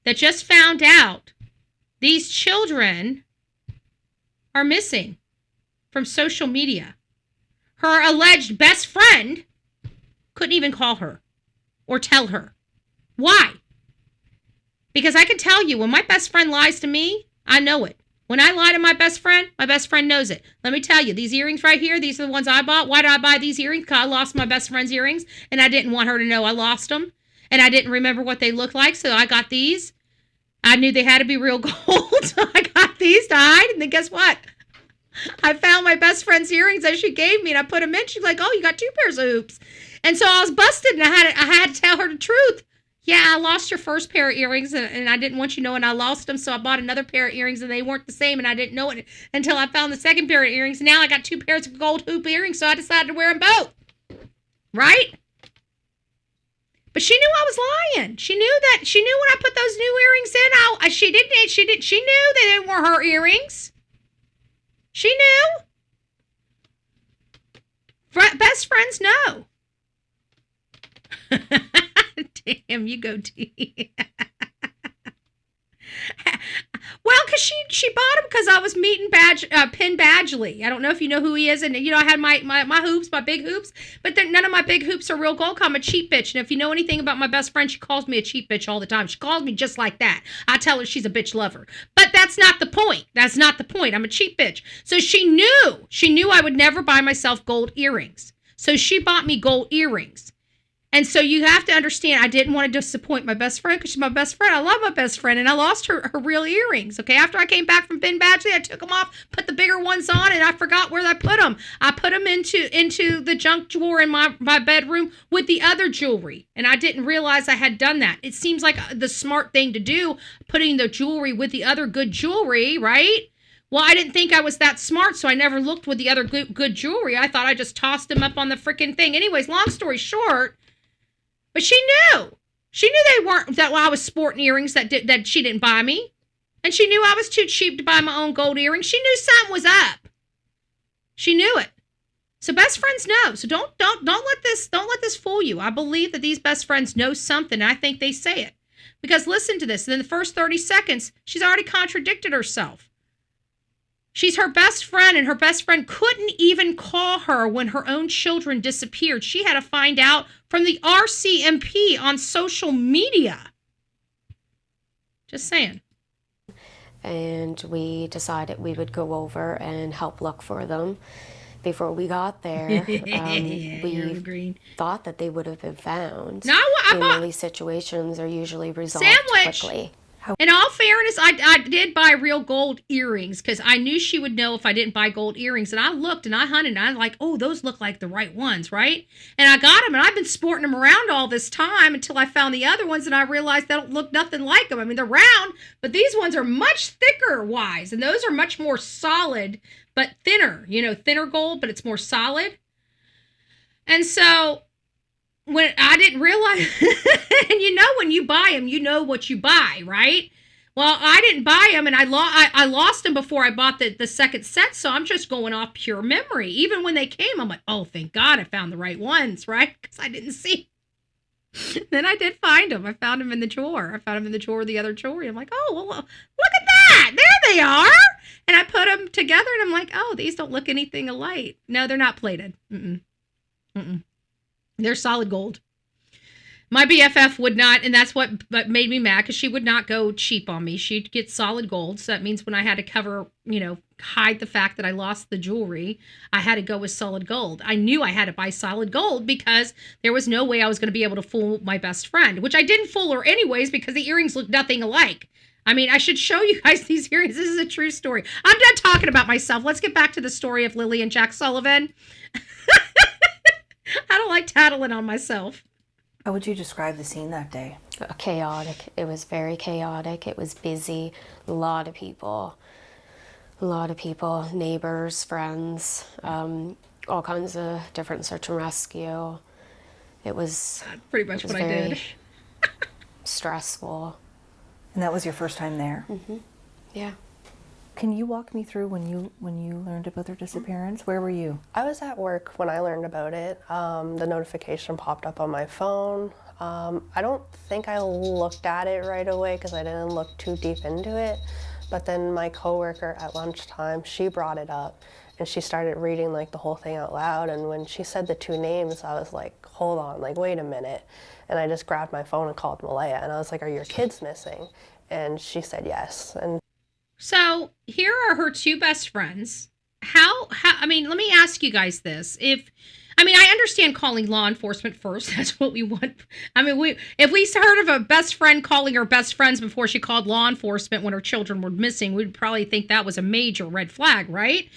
that just found out these children are missing from social media. Her alleged best friend couldn't even call her or tell her Why? Because I can tell you, when my best friend lies to me, I know it. When I lie to my best friend knows it. Let me tell you, these earrings right here, these are the ones I bought. Why did I buy these earrings? Because I lost my best friend's earrings, and I didn't want her to know I lost them. And I didn't remember what they looked like, so I got these. I knew they had to be real gold, so I got these to hide. And then guess what? I found my best friend's earrings that she gave me, and I put them in. She's like, oh, you got 2 pairs of hoops. And so I was busted, and I had to tell her the truth. Yeah, I lost your first pair of earrings, and I didn't want you knowing I lost them, so I bought another pair of earrings, and they weren't the same, and I didn't know it until I found the second pair of earrings. Now I got 2 pairs of gold hoop earrings, so I decided to wear them both. Right? But she knew I was lying. She knew when I put those new earrings in, she knew they didn't wear her earrings. She knew. Best friends know. Damn, you go T. Well, because she bought them because I was meeting Penn Badgley. I don't know if you know who he is. And, I had my hoops, my big hoops. But none of my big hoops are real gold. I'm a cheap bitch. And if you know anything about my best friend, she calls me a cheap bitch all the time. She calls me just like that. I tell her she's a bitch lover. But that's not the point. That's not the point. I'm a cheap bitch. So she knew I would never buy myself gold earrings. So she bought me gold earrings. And so you have to understand, I didn't want to disappoint my best friend because she's my best friend. I love my best friend, and I lost her real earrings. Okay, after I came back from Penn Badgley, I took them off, put the bigger ones on, and I forgot where I put them. I put them into the junk drawer in my bedroom with the other jewelry, and I didn't realize I had done that. It seems like the smart thing to do, putting the jewelry with the other good jewelry, right? Well, I didn't think I was that smart, so I never looked with the other good jewelry. I thought I just tossed them up on the freaking thing. Anyways, long story short. But she knew. She knew they weren't, that I was sporting earrings that she didn't buy me. And she knew I was too cheap to buy my own gold earrings. She knew something was up. She knew it. So best friends know. So don't let this fool you. I believe that these best friends know something, and I think they say it. Because listen to this. In the first 30 seconds, she's already contradicted herself. She's her best friend, and her best friend couldn't even call her when her own children disappeared. She had to find out from the RCMP on social media. Just saying. And we decided we would go over and help look for them. Before we got there, we thought that they would have been found. No, these situations are usually resolved quickly. In all fairness, I did buy real gold earrings because I knew she would know if I didn't buy gold earrings. And I looked and I hunted and I was like, oh, those look like the right ones, right? And I got them, and I've been sporting them around all this time until I found the other ones, and I realized they don't look nothing like them. I mean, they're round, but these ones are much thicker wise, and those are much more solid, but thinner. Thinner gold, but it's more solid. And so when I didn't realize, and when you buy them, you know what you buy, right? Well, I didn't buy them, and I lost them before I bought the second set, so I'm just going off pure memory. Even when they came, I'm like, oh, thank God I found the right ones, right? Because I didn't see. Then I did find them. I found them in the drawer. I found them in the drawer of the other jewelry. I'm like, oh, well, look at that. There they are. And I put them together, and I'm like, oh, these don't look anything alike. No, they're not plated. They're solid gold. My BFF would not, and that's what made me mad, because she would not go cheap on me. She'd get solid gold. So that means when I had to cover, hide the fact that I lost the jewelry, I had to go with solid gold. I knew I had to buy solid gold because there was no way I was going to be able to fool my best friend, which I didn't fool her anyways because the earrings looked nothing alike. I mean, I should show you guys these earrings. This is a true story. I'm done talking about myself. Let's get back to the story of Lilly and Jack Sullivan. I don't like tattling on myself. How would you describe the scene that day? Chaotic. It was very chaotic. It was busy. A lot of people, neighbors, friends, all kinds of different search and rescue. It was pretty much what I did. Stressful. And that was your first time there? Mm-hmm. Yeah. Can you walk me through when you learned about their disappearance? Where were you? I was at work when I learned about it. The notification popped up on my phone. I don't think I looked at it right away because I didn't look too deep into it. But then my coworker at lunchtime, she brought it up and she started reading like the whole thing out loud. And when she said the two names, I was like, hold on, like, wait a minute. And I just grabbed my phone and called Malehya and I was like, are your kids missing? And she said yes. And So here are her two best friends. I mean, let me ask you guys this. I understand calling law enforcement first. That's what we want. I mean, if we heard of a best friend calling her best friends before she called law enforcement when her children were missing, we'd probably think that was a major red flag, right?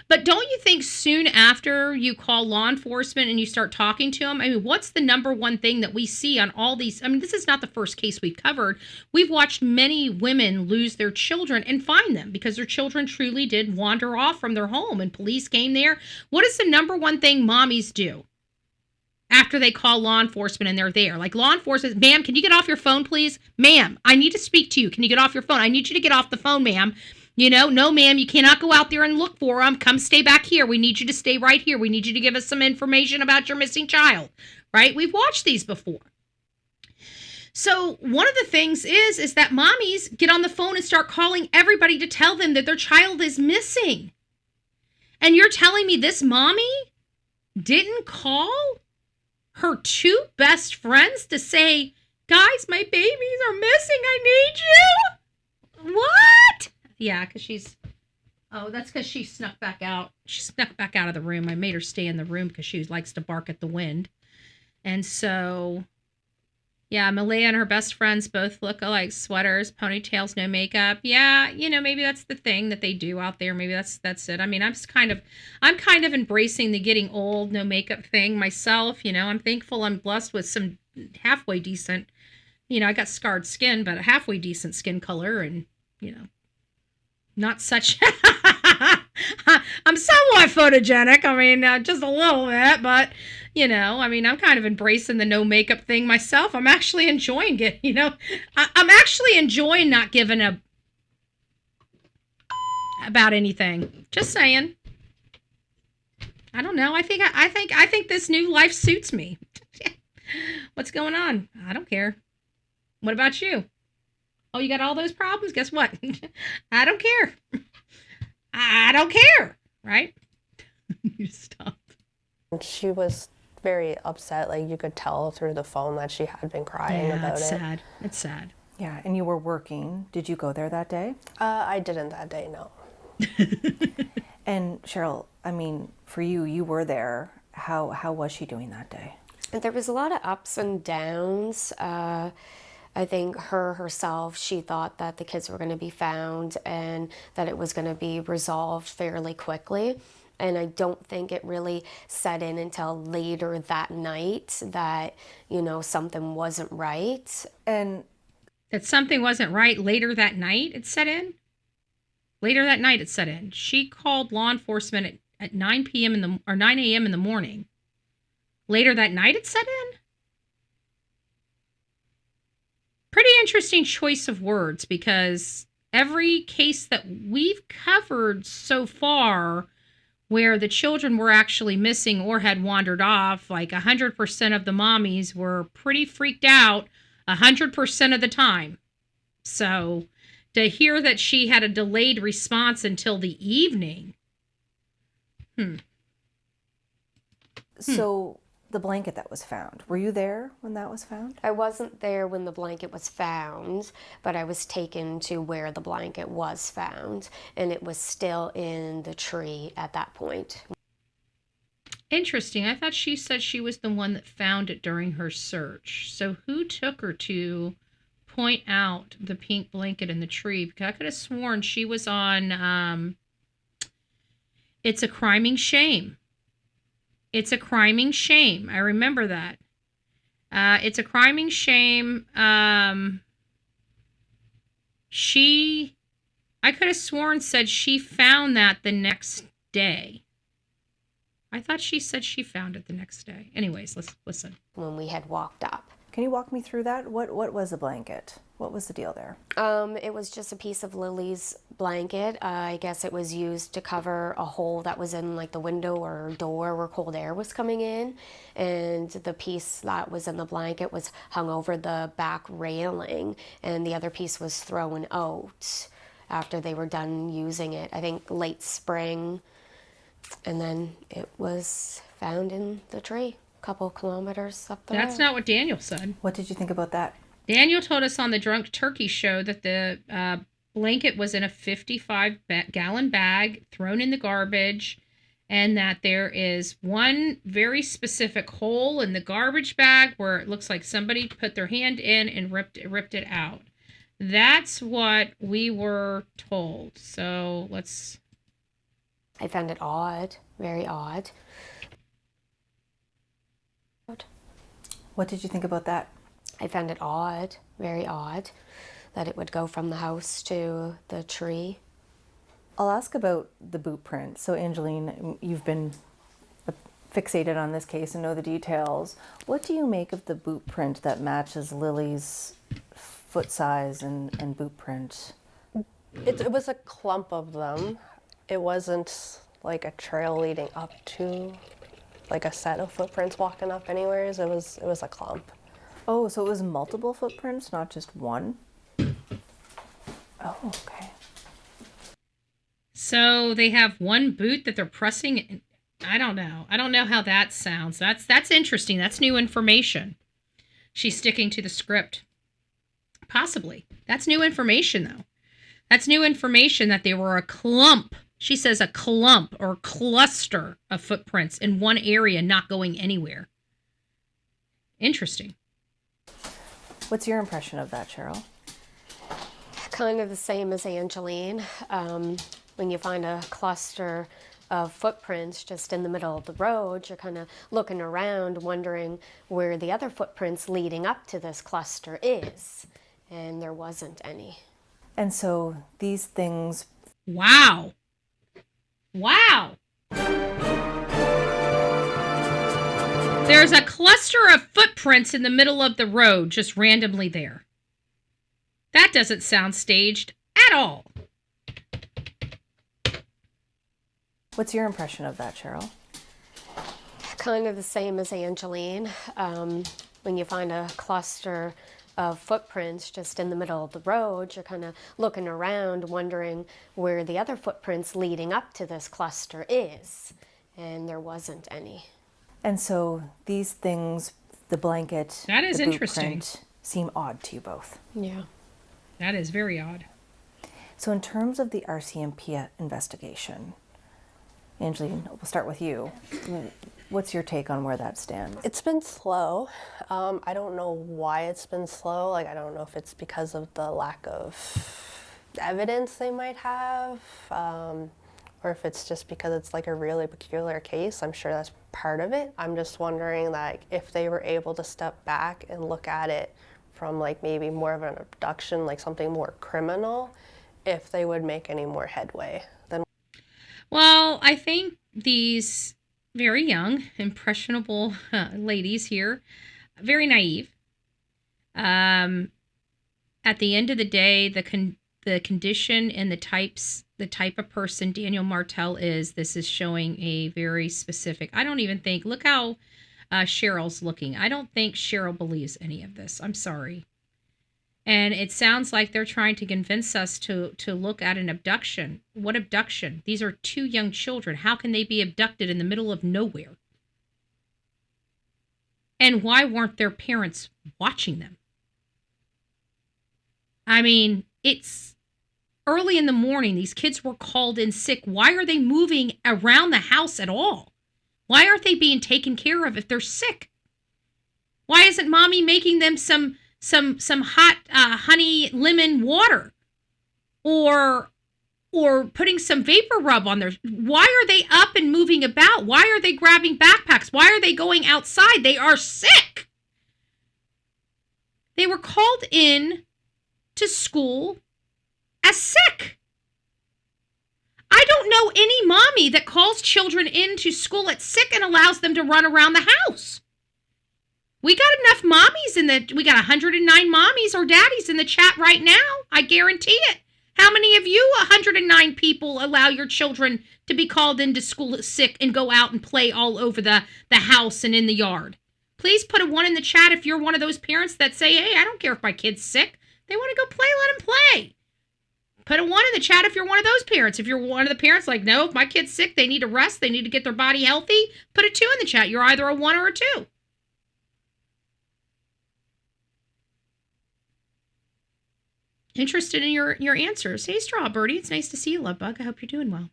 But don't you think soon after you call law enforcement and you start talking to them, I mean, what's the number one thing that we see on all these? I mean, this is not the first case we've covered. We've watched many women lose their children and find them because their children truly did wander off from their home and police came there. What is the number one thing mommies do after they call law enforcement and they're there? Like, law enforcement, ma'am, can you get off your phone, please? Ma'am, I need to speak to you. Can you get off your phone? I need you to get off the phone, ma'am. You know, no, ma'am, you cannot go out there and look for them. Come stay back here. We need you to stay right here. We need you to give us some information about your missing child, right? We've watched these before. So one of the things is that mommies get on the phone and start calling everybody to tell them that their child is missing. And you're telling me this mommy didn't call her two best friends to say, guys, my babies are missing. I need you. What? Yeah, because that's because she snuck back out. She snuck back out of the room. I made her stay in the room because she likes to bark at the wind. And so, yeah, Malehya and her best friends both look alike. Sweaters, ponytails, no makeup. Yeah, you know, maybe that's the thing that they do out there. Maybe that's it. I mean, I'm kind of embracing the getting old, no makeup thing myself. You know, I'm thankful I'm blessed with some halfway decent, you know, I got scarred skin, but a halfway decent skin color and, you know, not such. I'm somewhat photogenic. I mean, just a little bit, but you know, I mean, I'm kind of embracing the no makeup thing myself. I'm actually enjoying it. You know, I'm actually enjoying not giving a about anything. Just saying. I don't know. I think this new life suits me. What's going on? I don't care. What about you? Oh, you got all those problems? Guess what? I don't care. I don't care, right? You stop. she was very upset. Like, you could tell through the phone that she had been crying about it's it. sad. It's sad. Yeah, and you were working. Did you go there that day? I didn't that day, no. And Cheryl, I mean, for you, you were there. How was she doing that day? There was a lot of ups and downs. I think herself, she thought that the kids were going to be found and that it was going to be resolved fairly quickly. And I don't think it really set in until later that night that, you know, something wasn't right. And that something wasn't right later that night, it set in? Later that night, it set in. She called law enforcement at 9 p.m. or 9 a.m. in the morning. Later that night, it set in? Pretty interesting choice of words, because every case that we've covered so far where the children were actually missing or had wandered off, like 100% of the mommies were pretty freaked out 100% of the time. So to hear that she had a delayed response until the evening. So the blanket that was found, were you there when that was found? I wasn't there when the blanket was found, but I was taken to where the blanket was found, and it was still in the tree at that point. Interesting. I thought she said she was the one that found it during her search. So who took her to point out the pink blanket in the tree? Because I could have sworn she was on It's a Criming Shame. It's a Criming Shame. I remember that. It's a Criming Shame. I could have sworn said she found that the next day. I thought she said she found it the next day. Anyways, let's listen. When we had walked up. Can you walk me through that? What was the blanket? What was the deal there? It was just a piece of Lily's blanket. I guess it was used to cover a hole that was in like the window or door where cold air was coming in. And the piece that was in the blanket was hung over the back railing, and the other piece was thrown out after they were done using it, I think late spring. And then it was found in the tree, a couple kilometers up the road. That's not what Daniel said. What did you think about that? Daniel told us on the Drunk Turkey show that the blanket was in a 55-gallon bag thrown in the garbage, and that there is one very specific hole in the garbage bag where it looks like somebody put their hand in and ripped it out. That's what we were told. So let's... I found it odd, very odd. What did you think about that? I found it odd, very odd, that it would go from the house to the tree. I'll ask about the boot print. So, Angeline, you've been fixated on this case and know the details. What do you make of the boot print that matches Lily's foot size and boot print? It was a clump of them. It wasn't like a trail leading up to like a set of footprints walking up anywheres. It was a clump. Oh, so it was multiple footprints, not just one? Oh, okay. So they have one boot that they're pressing. I don't know. I don't know how that sounds. That's interesting. That's new information. She's sticking to the script. Possibly. That's new information, though. That's new information that there were a clump. She says a clump or cluster of footprints in one area not going anywhere. Interesting. What's your impression of that, Cheryl? Kind of the same as Angeline. When you find a cluster of footprints just in the middle of the road, you're kind of looking around wondering where the other footprints leading up to this cluster is. And there wasn't any. And so these things... Wow. Wow. There's a cluster of footprints in the middle of the road, just randomly there. That doesn't sound staged at all. What's your impression of that, Cheryl? Kind of the same as Angeline. When you find a cluster of footprints just in the middle of the road, you're kind of looking around wondering where the other footprints leading up to this cluster is. And there wasn't any. And so these things, the blanket, that is the boot interesting. print, seem odd to you both. Yeah. That is very odd. So in terms of the RCMP investigation, Angeline, we'll start with you. What's your take on where that stands? It's been slow. I don't know why it's been slow. Like, I don't know if it's because of the lack of evidence they might have, or if it's just because it's like a really peculiar case. I'm sure that's part of it. I'm just wondering, like, if they were able to step back and look at it from like maybe more of an abduction, like something more criminal, if they would make any more headway than. Well, I think these very young, impressionable ladies here, very naive. At the end of the day, the condition and the type of person Daniel Martell is, this is showing a very specific, I don't even think, look how Cheryl's looking. I don't think Cheryl believes any of this. I'm sorry. And it sounds like they're trying to convince us to look at an abduction. What abduction? These are two young children. How can they be abducted in the middle of nowhere? And why weren't their parents watching them? I mean, it's early in the morning. These kids were called in sick. Why are they moving around the house at all? Why aren't they being taken care of if they're sick? Why isn't mommy making them some hot honey lemon water, or putting some vapor rub on their? Why are they up and moving about? Why are they grabbing backpacks? Why are they going outside? They are sick. They were called in to school as sick. I don't know any mommy that calls children into school at sick and allows them to run around the house. We got enough mommies we got 109 mommies or daddies in the chat right now. I guarantee it. How many of you 109 people allow your children to be called into school sick and go out and play all over the house and in the yard? Please put a 1 in the chat if you're one of those parents that say, hey, I don't care if my kid's sick. They want to go play, let them play. Put a 1 in the chat if you're one of those parents. If you're one of the parents like, no, if my kid's sick, they need to rest, they need to get their body healthy, put a 2 in the chat. You're either a 1 or a 2. Interested in your answers. Hey, Strawbirdie, it's nice to see you, love bug. I hope you're doing well.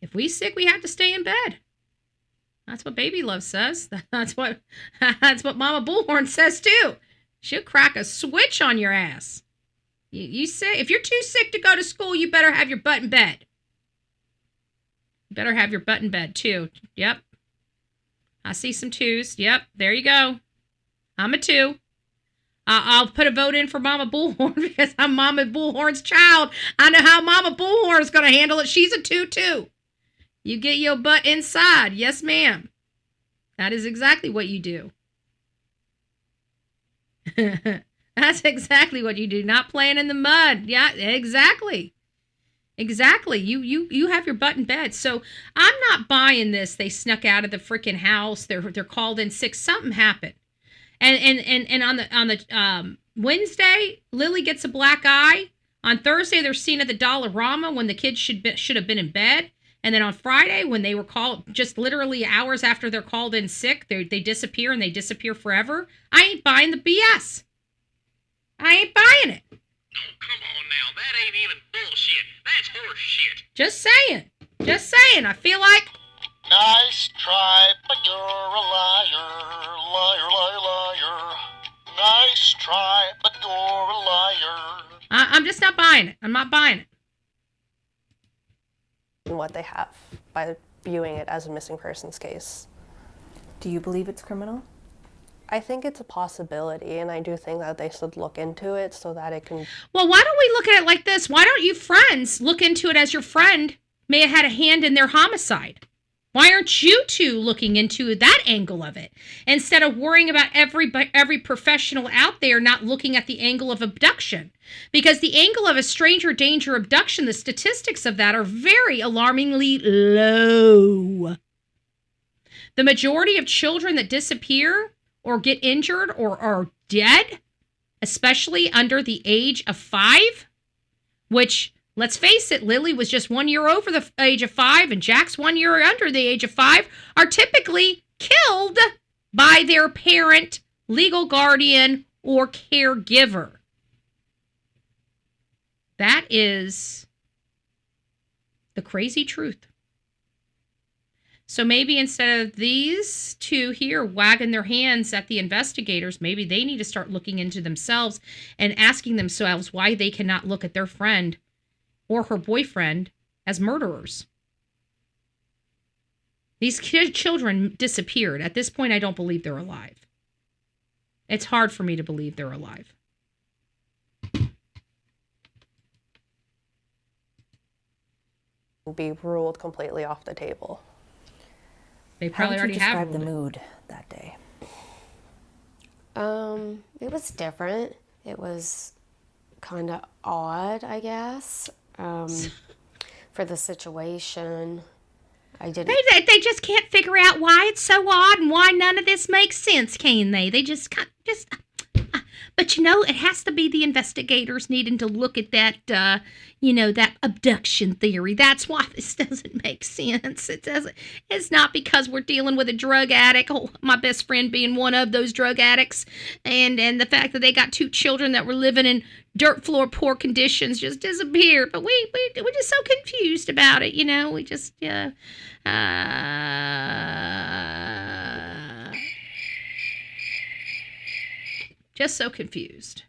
If we sick, we have to stay in bed. That's what Baby Love says. That's what Mama Bullhorn says too. She'll crack a switch on your ass. You say if you're too sick to go to school, you better have your butt in bed. You better have your butt in bed too. Yep. I see some 2s. Yep. There you go. I'm a 2. I'll put a vote in for Mama Bullhorn because I'm Mama Bullhorn's child. I know how Mama Bullhorn is going to handle it. She's a 2 too. You get your butt inside. Yes, ma'am. That is exactly what you do. That's exactly what you do. Not playing in the mud. Yeah, exactly. Exactly. You have your butt in bed. So I'm not buying this. They snuck out of the freaking house. They're called in sick. Something happened. And on the Wednesday, Lily gets a black eye. On Thursday, they're seen at the Dollarama when the kids should have been in bed. And then on Friday, when they were called, just literally hours after they're called in sick, they disappear and they disappear forever. I ain't buying the BS. I ain't buying it. Oh, come on now. That ain't even bullshit. That's horse shit. Just saying. Just saying. I feel like... Nice try, but you're a liar. Liar, liar, liar. Nice try, but you're a liar. I'm just not buying it. I'm not buying it. What they have by viewing it as a missing persons case. Do you believe it's criminal? I think it's a possibility, and I do think that they should look into it so that it can... Well, why don't we look at it like this? Why don't you friends look into it as your friend may have had a hand in their homicide? Why aren't you two looking into that angle of it instead of worrying about every professional out there not looking at the angle of abduction? Because the angle of a stranger danger abduction, the statistics of that are very alarmingly low. The majority of children that disappear or get injured or are dead, especially under the age of 5, which... Let's face it, Lily was just 1 year over the age of 5 and Jack's 1 year under the age of 5, are typically killed by their parent, legal guardian, or caregiver. That is the crazy truth. So maybe instead of these two here wagging their hands at the investigators, maybe they need to start looking into themselves and asking themselves why they cannot look at their friend or her boyfriend as murderers. These children disappeared. At this point, I don't believe they're alive. It's hard for me to believe they're alive. Be ruled completely off the table. They probably How would already you have describe the ruled it. mood that day? It was different. It was kind of odd, I guess. For the situation, I didn't... They just can't figure out why it's so odd and why none of this makes sense, can they? They just... But, you know, it has to be the investigators needing to look at that, that abduction theory. That's why this doesn't make sense. It doesn't. It's not because we're dealing with a drug addict. Oh, my best friend being one of those drug addicts. And the fact that they got 2 children that were living in dirt floor poor conditions just disappeared. But we're just so confused about it, you know. We just, just so confused.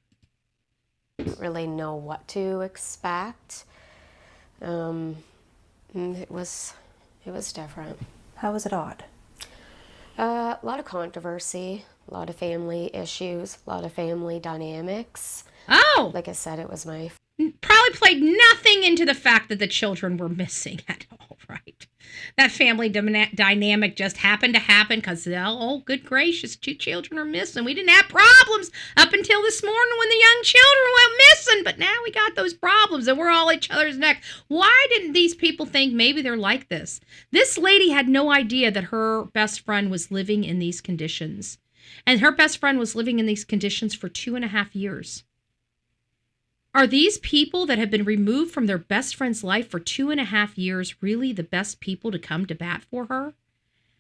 Didn't really know what to expect. It was different. How was it odd? A lot of controversy, a lot of family issues, a lot of family dynamics. Oh! Like I said, it was my... Probably played nothing into the fact that the children were missing at all, right? That family dynamic just happened to happen because, oh, good gracious, 2 children are missing. We didn't have problems up until this morning when the young children went missing, but now we got those problems and we're all each other's neck. Why didn't these people think maybe they're like this? This lady had no idea that her best friend was living in these conditions. And her best friend was living in these conditions for 2.5 years. Are these people that have been removed from their best friend's life for 2.5 years really the best people to come to bat for her?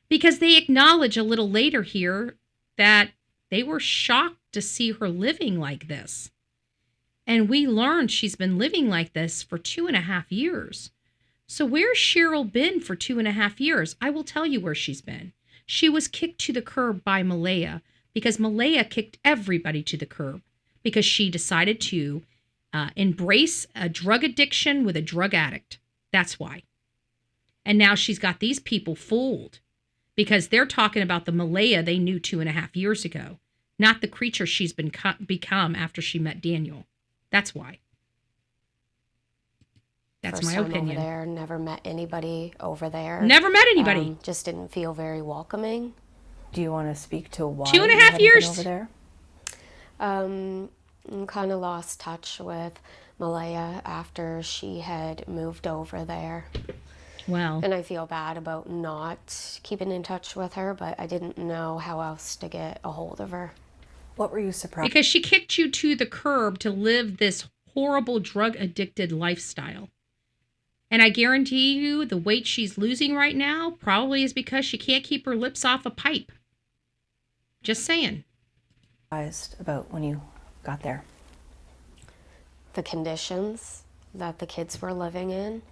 Because they acknowledge a little later here that they were shocked to see her living like this. And we learned she's been living like this for 2.5 years. So where's Cheryl been for 2.5 years? I will tell you where she's been. She was kicked to the curb by Malehya because Malehya kicked everybody to the curb because she decided to embrace a drug addiction with a drug addict. That's why. And now she's got these people fooled because they're talking about the Malehya they knew 2.5 years ago, not the creature she's become after she met Daniel. That's why. That's First my time opinion. Over there, never met anybody over there. Never met anybody. Just didn't feel very welcoming. Do you want to speak to why 2.5 you hadn't been years over there? Kind of lost touch with Malehya after she had moved over there. Well, And I feel bad about not keeping in touch with her, but I didn't know how else to get a hold of her. What were you surprised? because she kicked you to the curb to live this horrible drug addicted lifestyle. And I guarantee you the weight she's losing right now probably is because she can't keep her lips off a pipe. Just saying. About when you got there? The conditions that the kids were living in,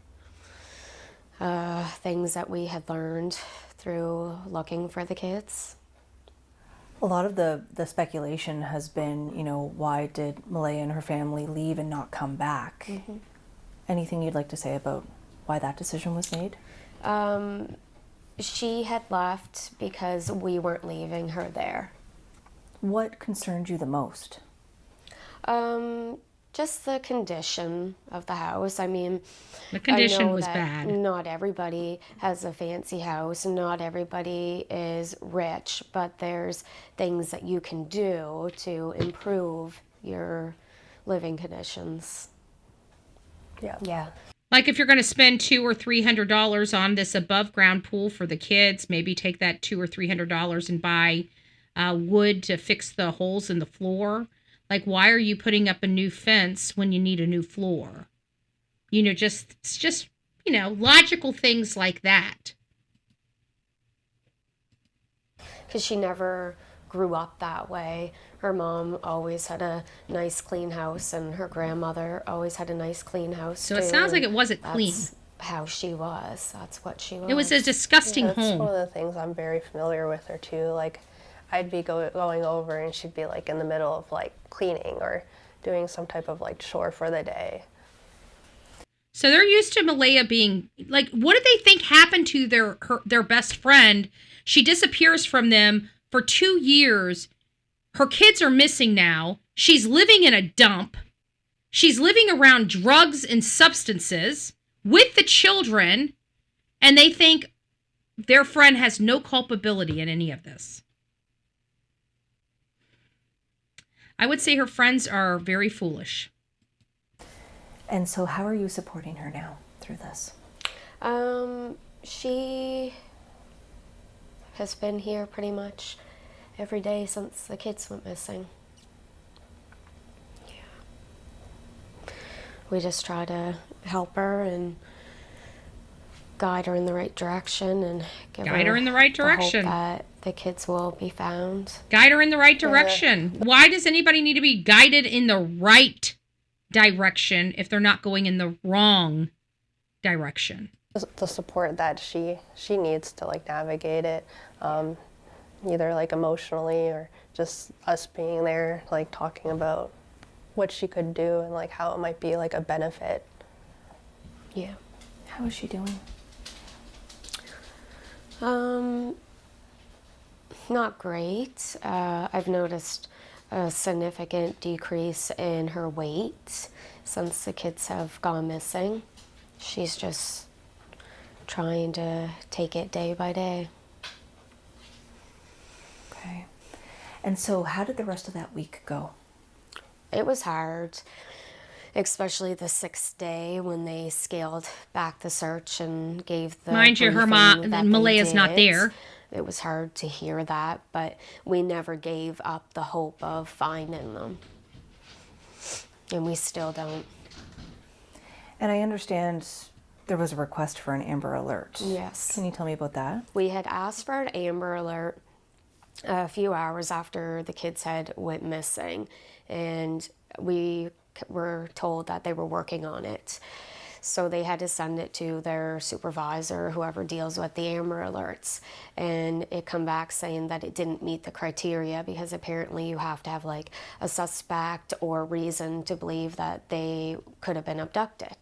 things that we had learned through looking for the kids. A lot of the speculation has been, why did Malehya and her family leave and not come back? Mm-hmm. Anything you'd like to say about why that decision was made? She had left because we weren't leaving her there. What concerned you the most? Just the condition of the house. I mean, The condition I know was that bad. Not everybody has a fancy house. Not everybody is rich, but there's things that you can do to improve your living conditions. Yeah. Like if you're going to spend $200 or $300 on this above ground pool for the kids, maybe take that $200 or $300 and buy wood to fix the holes in the floor. Like, why are you putting up a new fence when you need a new floor? It's just logical things like that. Because she never grew up that way. Her mom always had a nice clean house, and her grandmother always had a nice clean house. So it sounds like it wasn't clean. That's how she was. That's what she was. It was a disgusting That's home. one of the things I'm very familiar with her too. Like, I'd be going over and she'd be like in the middle of like cleaning or doing some type of like chore for the day. So they're used to Malehya being like, what did they think happened to their best friend? She disappears from them for 2 years. Her kids are missing now. She's living in a dump. She's living around drugs and substances with the children, and they think their friend has no culpability in any of this. I would say her friends are very foolish. And so how are you supporting her now through this? She has been here pretty much every day since the kids went missing. Yeah. We just try to help her and guide her in the right direction and Guide her in the right direction. The hope that the kids will be found. Guide her in the right direction. Why does anybody need to be guided in the right direction if they're not going in the wrong direction? The support that she needs to like navigate it, either like emotionally or just us being there, like talking about what she could do and like how it might be like a benefit. Yeah. How is she doing? Not great. I've noticed a significant decrease in her weight since the kids have gone missing. She's just trying to take it day by day. Okay. And so how did the rest of that week go? It was hard, especially the 6th day when they scaled back the search and gave the Mind you, her mom, Malehya's not there. It was hard to hear that, but we never gave up the hope of finding them. And we still don't. And I understand there was a request for an Amber Alert. Yes. Can you tell me about that? We had asked for an Amber Alert a few hours after the kids had went missing, and we were told that they were working on it. So they had to send it to their supervisor, whoever deals with the Amber Alerts, and it come back saying that it didn't meet the criteria because apparently you have to have like a suspect or reason to believe that they could have been abducted.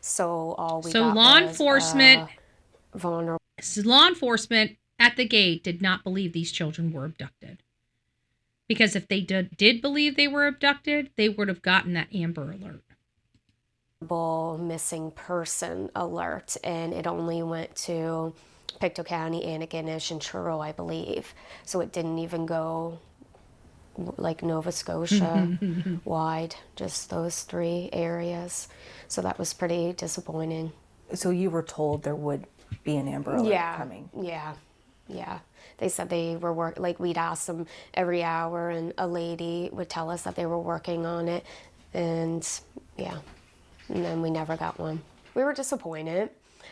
So all we got law was enforcement, vulnerable. law enforcement at the gate did not believe these children were abducted. Because if they did believe they were abducted, they would have gotten that Amber Alert. Missing person alert, and it only went to Pictou County, Antigonish, and Truro, I believe. So it didn't even go like Nova Scotia wide, just those 3 areas. So that was pretty disappointing. So you were told there would be an Amber Alert coming? Yeah. They said they were like we'd ask them every hour, and a lady would tell us that they were working on it, and yeah. And then we never got one. We were disappointed,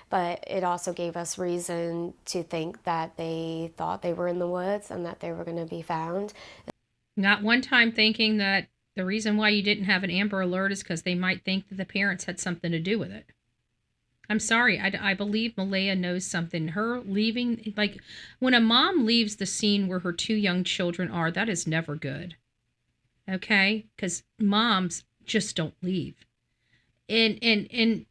but it also gave us reason to think that they thought they were in the woods and that they were going to be found. Not one time thinking that the reason why you didn't have an Amber Alert is because they might think that the parents had something to do with it. I'm sorry. I believe Malehya knows something. Her leaving, like when a mom leaves the scene where her 2 young children are, that is never good. Okay? Because moms just don't leave. And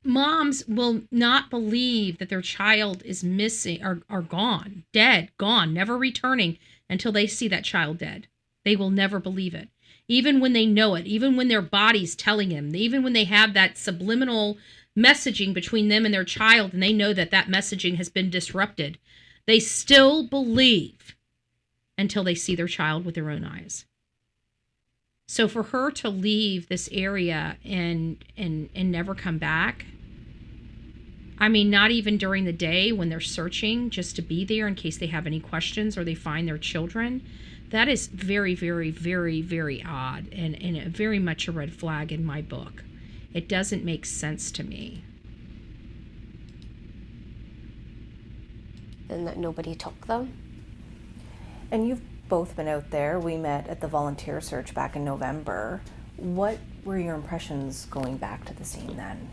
moms will not believe that their child is missing or gone, dead, gone, never returning until they see that child dead. They will never believe it. Even when they know it, even when their body's telling them, even when they have that subliminal messaging between them and their child and they know that that messaging has been disrupted, they still believe until they see their child with their own eyes. So for her to leave this area and never come back, I mean, not even during the day when they're searching, just to be there in case they have any questions or they find their children, that is very, very, very, very odd and very much a red flag in my book. It doesn't make sense to me. And that nobody took them. And you've both been out there. We met at the volunteer search back in November. What were your impressions going back to the scene then?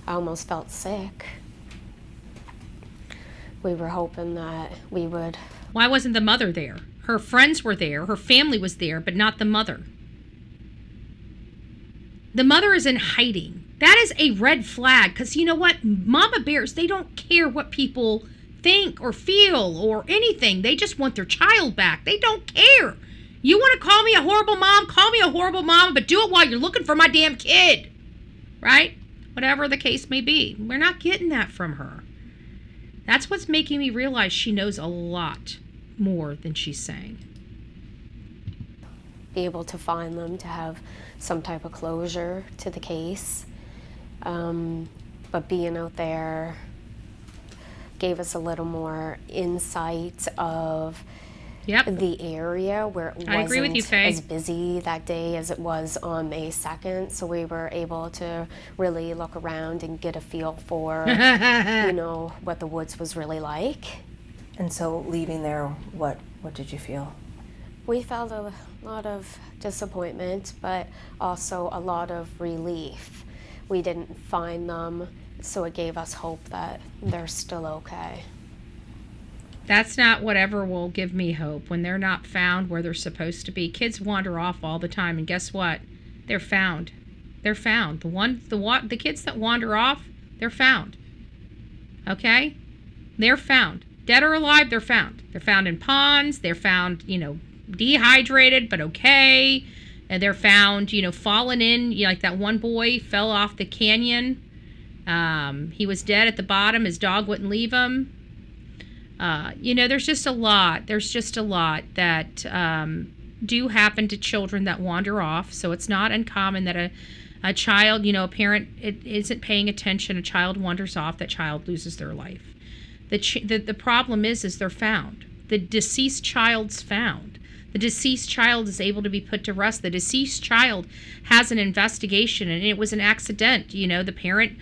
I almost felt sick. We were hoping that we would... Why wasn't the mother there? Her friends were there, her family was there, but not the mother. The mother is in hiding. That is a red flag, because you know what? Mama bears, they don't care what people think or feel or anything. They just want their child back. They don't care. You want to call me a horrible mom? Call me a horrible mom, but do it while you're looking for my damn kid. Right? Whatever the case may be. We're not getting that from her. That's what's making me realize she knows a lot more than she's saying. Be able to find them, to have some type of closure to the case. But being out there gave us a little more insight of the area where it wasn't as busy that day as it was on May 2nd. So we were able to really look around and get a feel for, you know, what the woods was really like. And so leaving there, what did you feel? We felt a lot of disappointment, but also a lot of relief. We didn't find them, so it gave us hope that they're still okay. That's not whatever will give me hope when they're not found where they're supposed to be. Kids wander off all the time, and guess what? They're found. They're found. The kids that wander off, they're found. Okay? They're found. Dead or alive, they're found. They're found in ponds. They're found, you know, dehydrated, but okay. And they're found, you know, fallen in, you know, like that one boy fell off the canyon. He was dead at the bottom. His dog wouldn't leave him. You know, there's just a lot. There's just a lot that do happen to children that wander off. So it's not uncommon that a child, you know, a parent isn't paying attention. A child wanders off. That child loses their life. The problem is they're found. The deceased child's found. The deceased child is able to be put to rest. The deceased child has an investigation, and it was an accident. The parent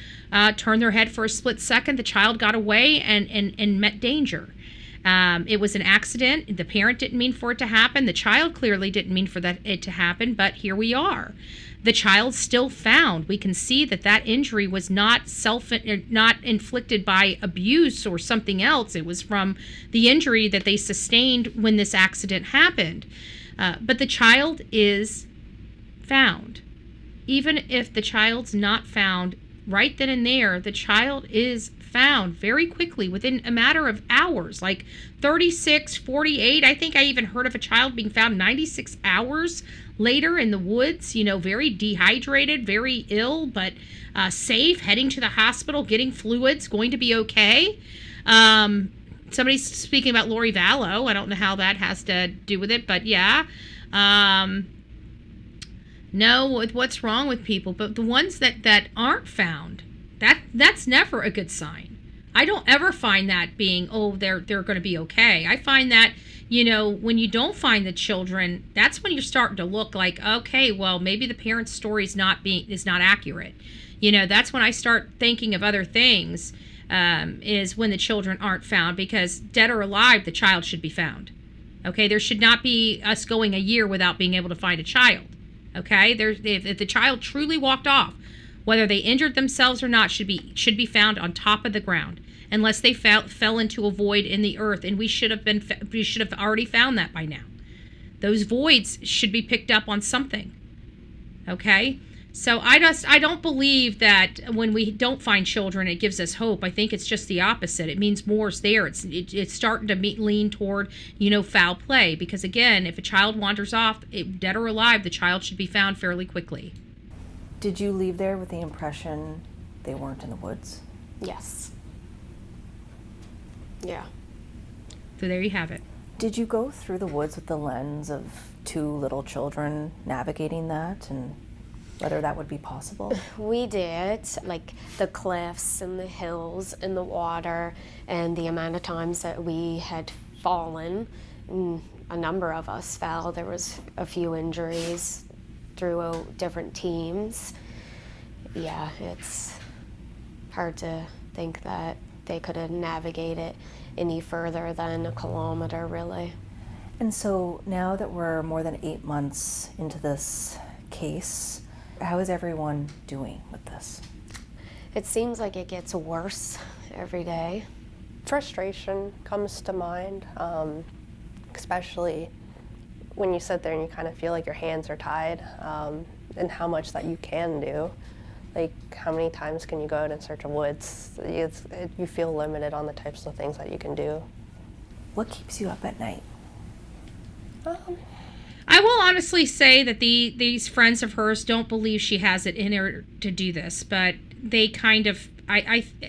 turned their head for a split second. The child got away and met danger. It was an accident. The parent didn't mean for it to happen. The child clearly didn't mean for it to happen, but here we are. The child's still found. We can see that injury was not inflicted by abuse or something else. It was from the injury that they sustained when this accident happened. But the child is found. Even if the child's not found right then and there, the child is found very quickly within a matter of hours, like 36, 48. I think I even heard of a child being found 96 hours later in the woods, very dehydrated, very ill, but safe, heading to the hospital, getting fluids, going to be okay. Somebody's speaking about Lori Vallow. I don't know how that has to do with it, but yeah. No, what's wrong with people, but the ones that aren't found, that's never a good sign. I don't ever find that being, they're going to be okay. I find that, when you don't find the children, that's when you're starting to look like, okay, well, maybe the parent's story is not accurate. That's when I start thinking of other things, is when the children aren't found, because dead or alive, the child should be found. Okay, there should not be us going a year without being able to find a child. Okay, if the child truly walked off, whether they injured themselves or not, should be found on top of the ground, unless they fell into a void in the earth, and we should have already found that by now. Those voids should be picked up on something. Okay, so I don't believe that when we don't find children, it gives us hope. I think it's just the opposite. It means more's there. It's starting to lean toward foul play, because again, if a child wanders off, dead or alive, the child should be found fairly quickly. Did you leave there with the impression they weren't in the woods? Yes. Yeah. So there you have it. Did you go through the woods with the lens of two little children navigating that, and whether that would be possible? We did, like the cliffs and the hills and the water, and the amount of times that we had fallen. A number of us fell. There was a few injuries through different teams. Yeah, it's hard to think that they could have navigated any further than a kilometer, really. And so now that we're more than 8 months into this case, how is everyone doing with this? It seems like it gets worse every day. Frustration comes to mind, especially when you sit there and you kind of feel like your hands are tied, and how much that you can do. Like, how many times can you go out in search of woods? You feel limited on the types of things that you can do. What keeps you up at night? I will honestly say that these friends of hers don't believe she has it in her to do this, but they kind of,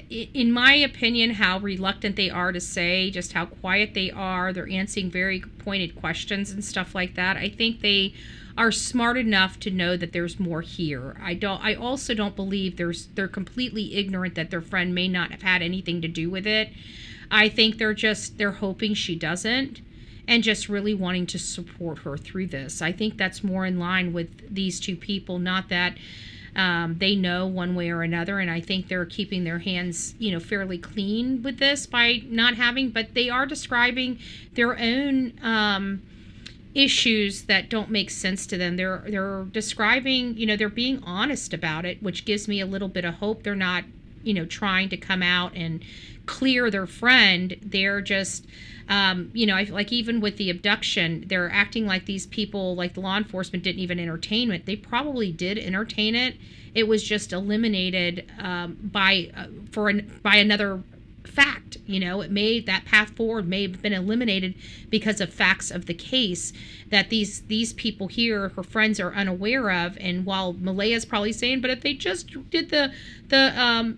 in my opinion, how reluctant they are to say, just how quiet they are. They're answering very pointed questions and stuff like that. I think they are smart enough to know that there's more here. I also don't believe they're completely ignorant that their friend may not have had anything to do with it. I think they're hoping she doesn't, and just really wanting to support her through this. I think that's more in line with these two people, not that they know one way or another, and I think they're keeping their hands, fairly clean with this by not having, but they are describing their own issues that don't make sense to them. They're describing, they're being honest about it, which gives me a little bit of hope. They're not, trying to come out and clear their friend. They're just, like even with the abduction, they're acting like these people, like the law enforcement, didn't even entertain it. They probably did entertain it. It was just eliminated by another fact. It made that path forward may have been eliminated because of facts of the case that these people here, her friends, are unaware of. And while Malehya's probably saying, but if they just did the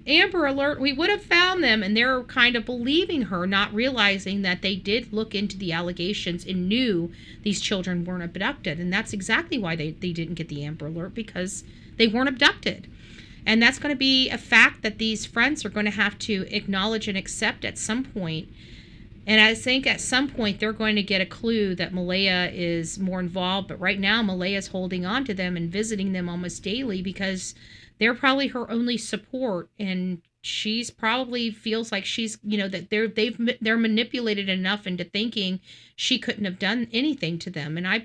Amber Alert, we would have found them, and they're kind of believing her, not realizing that they did look into the allegations and knew these children weren't abducted. And that's exactly why they didn't get the Amber Alert, because they weren't abducted. And that's going to be a fact that these friends are going to have to acknowledge and accept at some point. And I think at some point they're going to get a clue that Malehya is more involved. But right now, Malea's holding on to them and visiting them almost daily because they're probably her only support. And she's probably feels like she's, that they're manipulated enough into thinking she couldn't have done anything to them. And I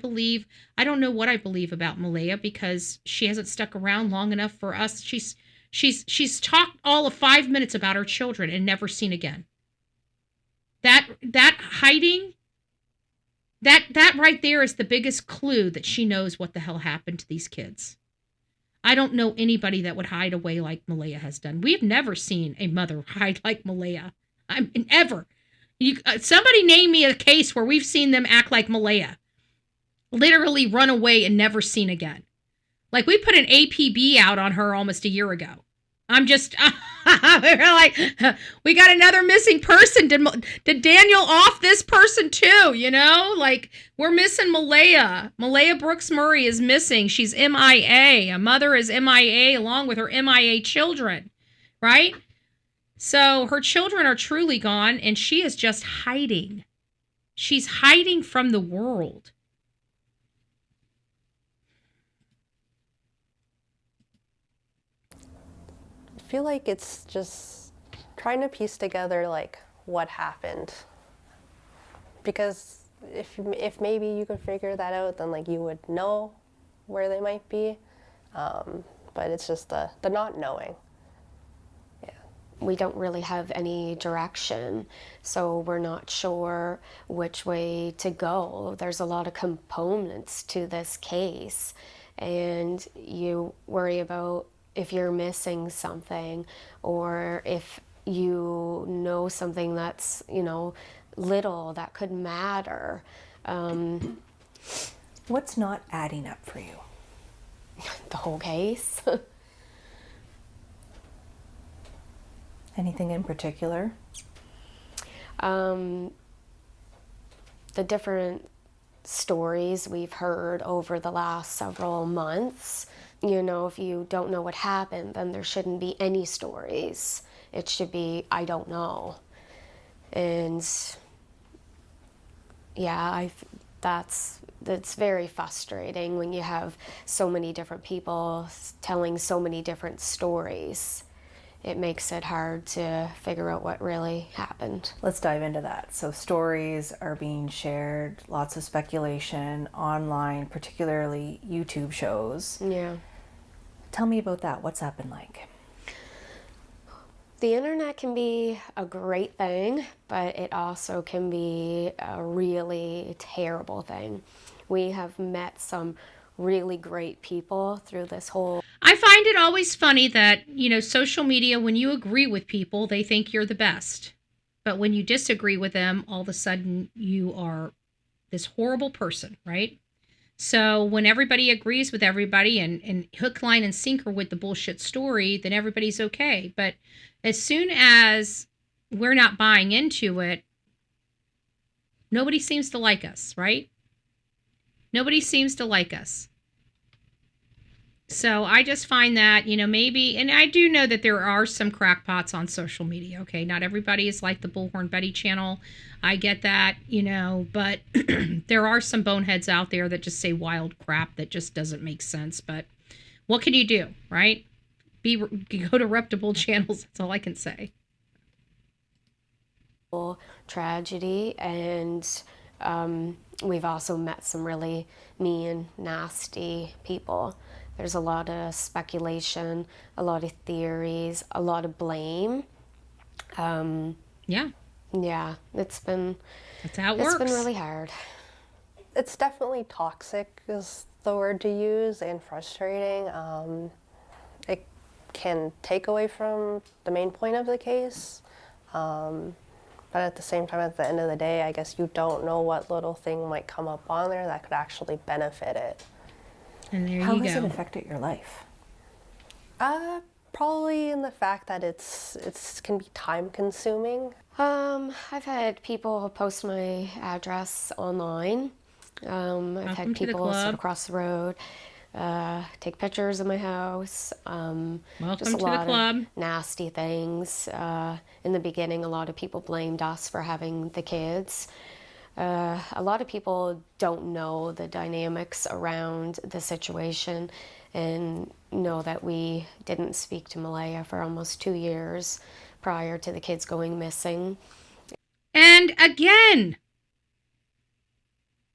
don't know what I believe about Malehya because she hasn't stuck around long enough for us. She's talked all of 5 minutes about her children and never seen again. That hiding, that right there is the biggest clue that she knows what the hell happened to these kids. I don't know anybody that would hide away like Malehya has done. We've never seen a mother hide like Malehya. I mean, ever. Somebody name me a case where we've seen them act like Malehya. Literally run away and never seen again. Like, we put an APB out on her almost a year ago. I'm just, we're like, we got another missing person. Did Daniel off this person too, Like, we're missing Malehya. Malehya Brooks-Murray is missing. She's MIA. A mother is MIA along with her MIA children, right? So her children are truly gone, and she is just hiding. She's hiding from the world. I feel like it's just trying to piece together like what happened, because if maybe you could figure that out, then like you would know where they might be, but it's just the not knowing. Yeah, we don't really have any direction, so we're not sure which way to go. There's a lot of components to this case, and you worry about if you're missing something, or if you know something that's, little that could matter. What's not adding up for you? The whole case. Anything in particular? The different stories we've heard over the last several months. If you don't know what happened, then there shouldn't be any stories. It should be, I don't know. And yeah, that's very frustrating when you have so many different people telling so many different stories. It makes it hard to figure out what really happened. Let's dive into that. So stories are being shared, lots of speculation online, particularly YouTube shows. Yeah. Tell me about that. What's that been like? The internet can be a great thing, but it also can be a really terrible thing. We have met some really great people through this whole... I find it always funny that, social media, when you agree with people, they think you're the best. But when you disagree with them, all of a sudden you are this horrible person, right? So when everybody agrees with everybody and hook, line, and sinker with the bullshit story, then everybody's okay. But as soon as we're not buying into it, nobody seems to like us, right? Nobody seems to like us. So I just find that, maybe, and I do know that there are some crackpots on social media, okay? Not everybody is like the Bullhorn Betty channel. I get that, but there are some boneheads out there that just say wild crap that just doesn't make sense. But what can you do, right? Go to reputable channels, that's all I can say. Tragedy, and we've also met some really mean, nasty people. There's a lot of speculation, a lot of theories, a lot of blame. Yeah, that's how it works. It's been really hard. It's definitely toxic is the word to use, and frustrating. It can take away from the main point of the case. But at the same time, at the end of the day, I guess you don't know what little thing might come up on there that could actually benefit it. And there How you go. has it affected your life? Probably in the fact that it's can be time consuming. I've had people post my address online. I've had people sit across the road. take pictures of my house. Welcome just a to lot the club. of nasty things. In the beginning, a lot of people blamed us for having the kids. A lot of people don't know the dynamics around the situation and know that we didn't speak to Malehya for almost 2 years prior to the kids going missing. And again,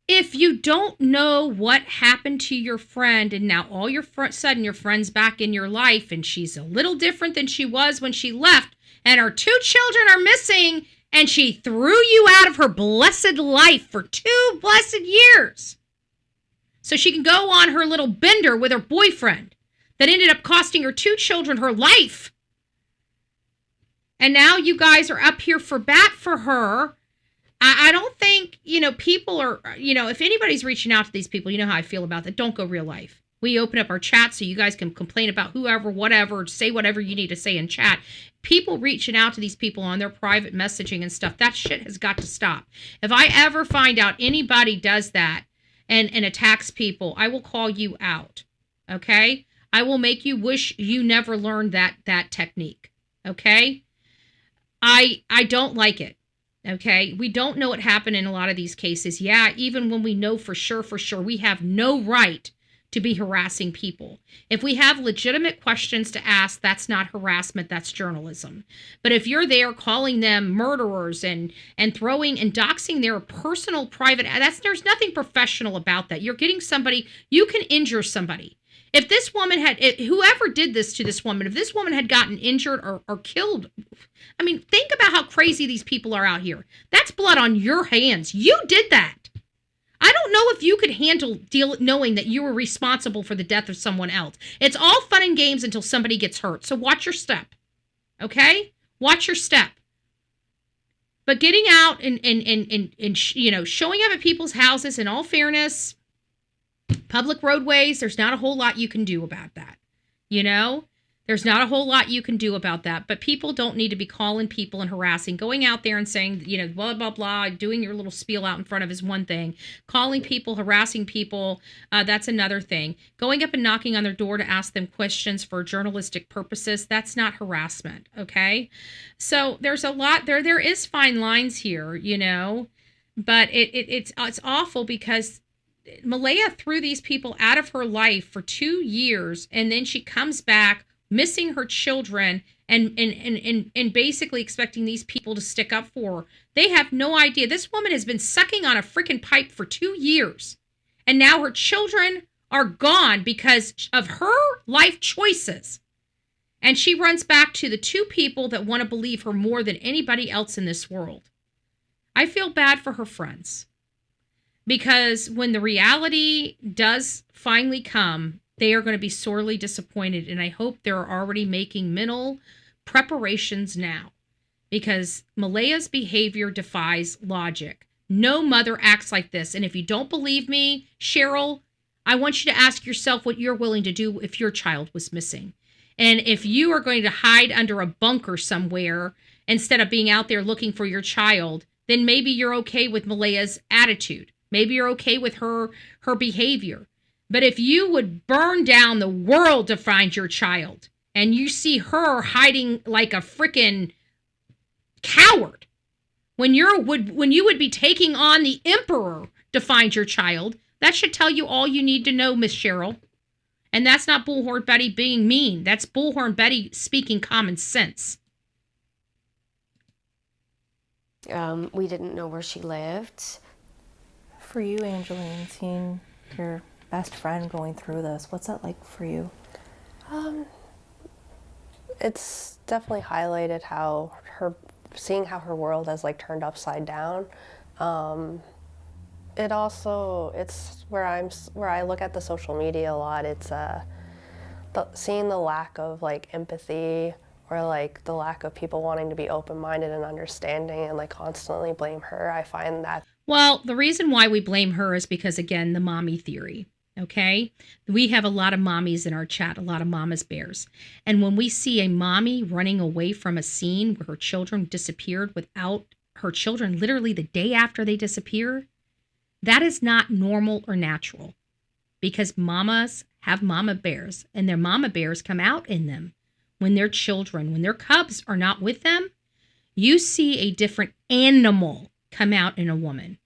if you don't know what happened to your friend and now all your sudden your friend's back in your life and she's a little different than she was when she left and her 2 children are missing and she threw you out of her blessed life for 2 blessed years so she can go on her little bender with her boyfriend that ended up costing her 2 children her life. And now you guys are up here for bat for her. I don't think, people are, if anybody's reaching out to these people, you know how I feel about that. Don't go real life. We open up our chat so you guys can complain about whoever, whatever, say whatever you need to say in chat. People reaching out to these people on their private messaging and stuff, that shit has got to stop. If I ever find out anybody does that and attacks people, I will call you out, okay? I will make you wish you never learned that technique, okay? I don't like it. Okay, we don't know what happened in a lot of these cases. Yeah, even when we know for sure, we have no right to be harassing people. If we have legitimate questions to ask, that's not harassment, that's journalism. But if you're there calling them murderers and throwing and doxing their personal private, there's nothing professional about that. You're getting somebody, you can injure somebody. If this woman whoever did this to this woman, if this woman had gotten injured or killed, I mean, think about how crazy these people are out here. That's blood on your hands. You did that. I don't know if you could handle knowing that you were responsible for the death of someone else. It's all fun and games until somebody gets hurt. So watch your step. Okay? Watch your step. But getting out and showing up at people's houses, in all fairness, public roadways, there's not a whole lot you can do about that. There's not a whole lot you can do about that. But people don't need to be calling people and harassing. Going out there and saying, blah, blah, blah, doing your little spiel out in front of is one thing. Calling people, harassing people, that's another thing. Going up and knocking on their door to ask them questions for journalistic purposes, that's not harassment, okay? So there's a lot, there is fine lines here, but it's awful because Malehya threw these people out of her life for 2 years, and then she comes back missing her children and basically expecting these people to stick up for her. They have no idea. This woman has been sucking on a freaking pipe for 2 years, and now her children are gone because of her life choices. And she runs back to the 2 people that want to believe her more than anybody else in this world. I feel bad for her friends. Because when the reality does finally come, they are going to be sorely disappointed. And I hope they're already making mental preparations now. Because Malehya's behavior defies logic. No mother acts like this. And if you don't believe me, Cheryl, I want you to ask yourself what you're willing to do if your child was missing. And if you are going to hide under a bunker somewhere instead of being out there looking for your child, then maybe you're okay with Malehya's attitude. Maybe you're okay with her behavior. But if you would burn down the world to find your child and you see her hiding like a freaking coward when you would be taking on the emperor to find your child, that should tell you all you need to know, Miss Cheryl. And that's not Bullhorn Betty being mean. That's Bullhorn Betty speaking common sense. We didn't know where she lived. For you, Angeline, seeing your best friend going through this, what's that like for you? It's definitely highlighted seeing how her world has turned upside down. It's where I look at the social media a lot. It's seeing the lack of empathy or the lack of people wanting to be open-minded and understanding and constantly blame her. I find that. Well, the reason why we blame her is because, again, the mommy theory, okay? We have a lot of mommies in our chat, a lot of mama's bears. And when we see a mommy running away from a scene where her children disappeared without her children literally the day after they disappeared, that is not normal or natural. because mamas have mama bears, and their mama bears come out in them when their children, when their cubs are not with them. You see a different animal come out in a woman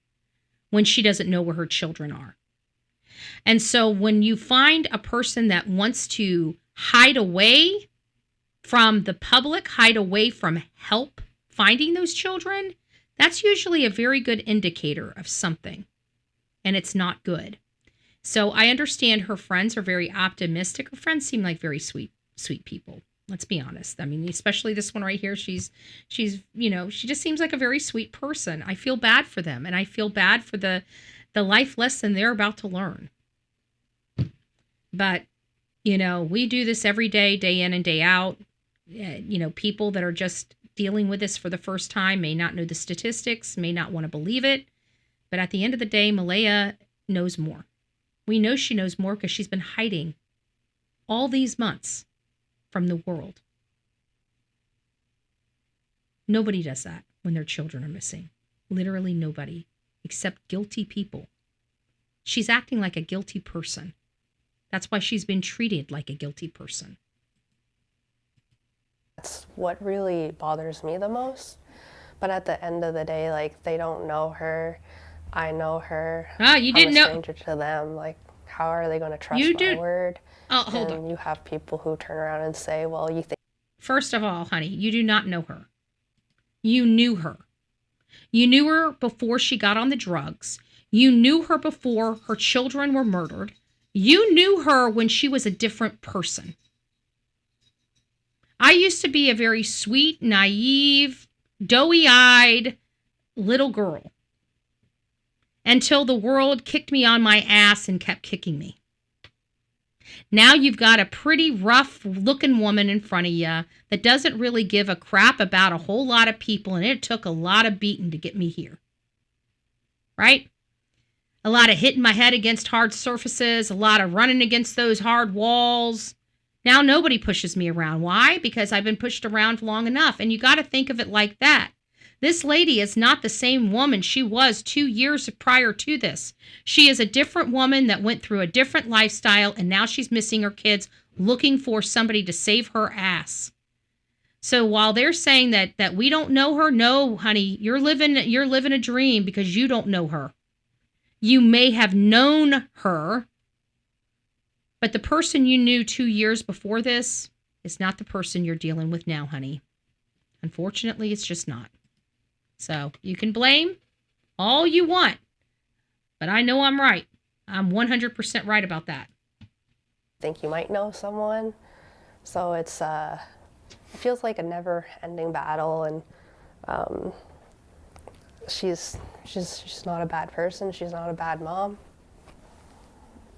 when she doesn't know where her children are. And so when you find a person that wants to hide away from the public, hide away from help finding those children, that's usually a very good indicator of something, and it's not good. So I understand her friends are very optimistic. Her friends seem like very sweet people. Let's be honest. I mean, especially this one right here. She's, you know, she just seems like a very sweet person. I feel bad for them, and I feel bad for the life lesson they're about to learn. But, you know, we do this every day, day in and day out. You know, people that are just dealing with this for the first time may not know the statistics, may not want to believe it. But at the end of the day, Malehya knows more. We know she knows more because she's been hiding all these months from the world. Nobody does that when their children are missing. Literally nobody, except guilty people. She's acting like a guilty person. That's why she's been treated like a guilty person. That's what really bothers me the most. But at the end of the day, like, they don't know her. I know her. Ah, you didn't know. I'm a stranger to them. Like, how are they going to trust my word? Oh, hold on. And you have people who turn around and say, well, you think. First of all, honey, you do not know her. You knew her. You knew her before she got on the drugs. You knew her before her children were murdered. You knew her when she was a different person. I used to be a very sweet, naive, doughy-eyed little girl until the world kicked me on my ass and kept kicking me. Now you've got a pretty rough-looking woman in front of you that doesn't really give a crap about a whole lot of people, and it took a lot of beating to get me here. Right? A lot of hitting my head against hard surfaces, a lot of running against those hard walls. Now nobody pushes me around. Why? Because I've been pushed around long enough. And you got to think of it like that. This lady is not the same woman she was 2 years prior to this. She is a different woman that went through a different lifestyle, and now she's missing her kids, looking for somebody to save her ass. So while they're saying that we don't know her, no, honey, you're living a dream because you don't know her. You may have known her, but the person you knew 2 years before this is not the person you're dealing with now, honey. Unfortunately, it's just not. So you can blame all you want, but I know I'm right. I'm 100% right about that. I think you might know someone. So it feels like a never-ending battle, and she's not a bad person. She's not a bad mom.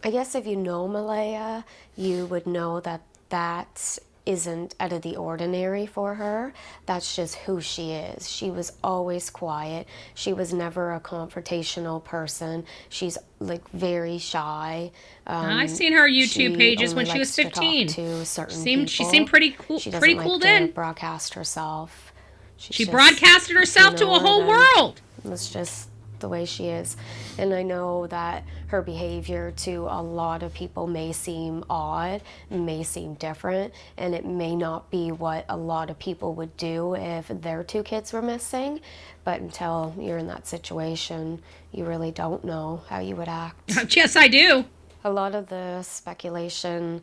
I guess if you know Malehya, you would know that that isn't out of the ordinary for her. That's just who she is. She was always quiet. She was never a confrontational person. She's like very shy. I've seen her YouTube pages when she was 15. She seemed pretty cool. She doesn't pretty like cool to then. broadcast herself. She broadcasted herself to a whole world. It's just the way she is. And I know that her behavior to a lot of people may seem odd, may seem different, and it may not be what a lot of people would do if their two kids were missing. But until you're in that situation, you really don't know how you would act. Yes, I do. A lot of the speculation.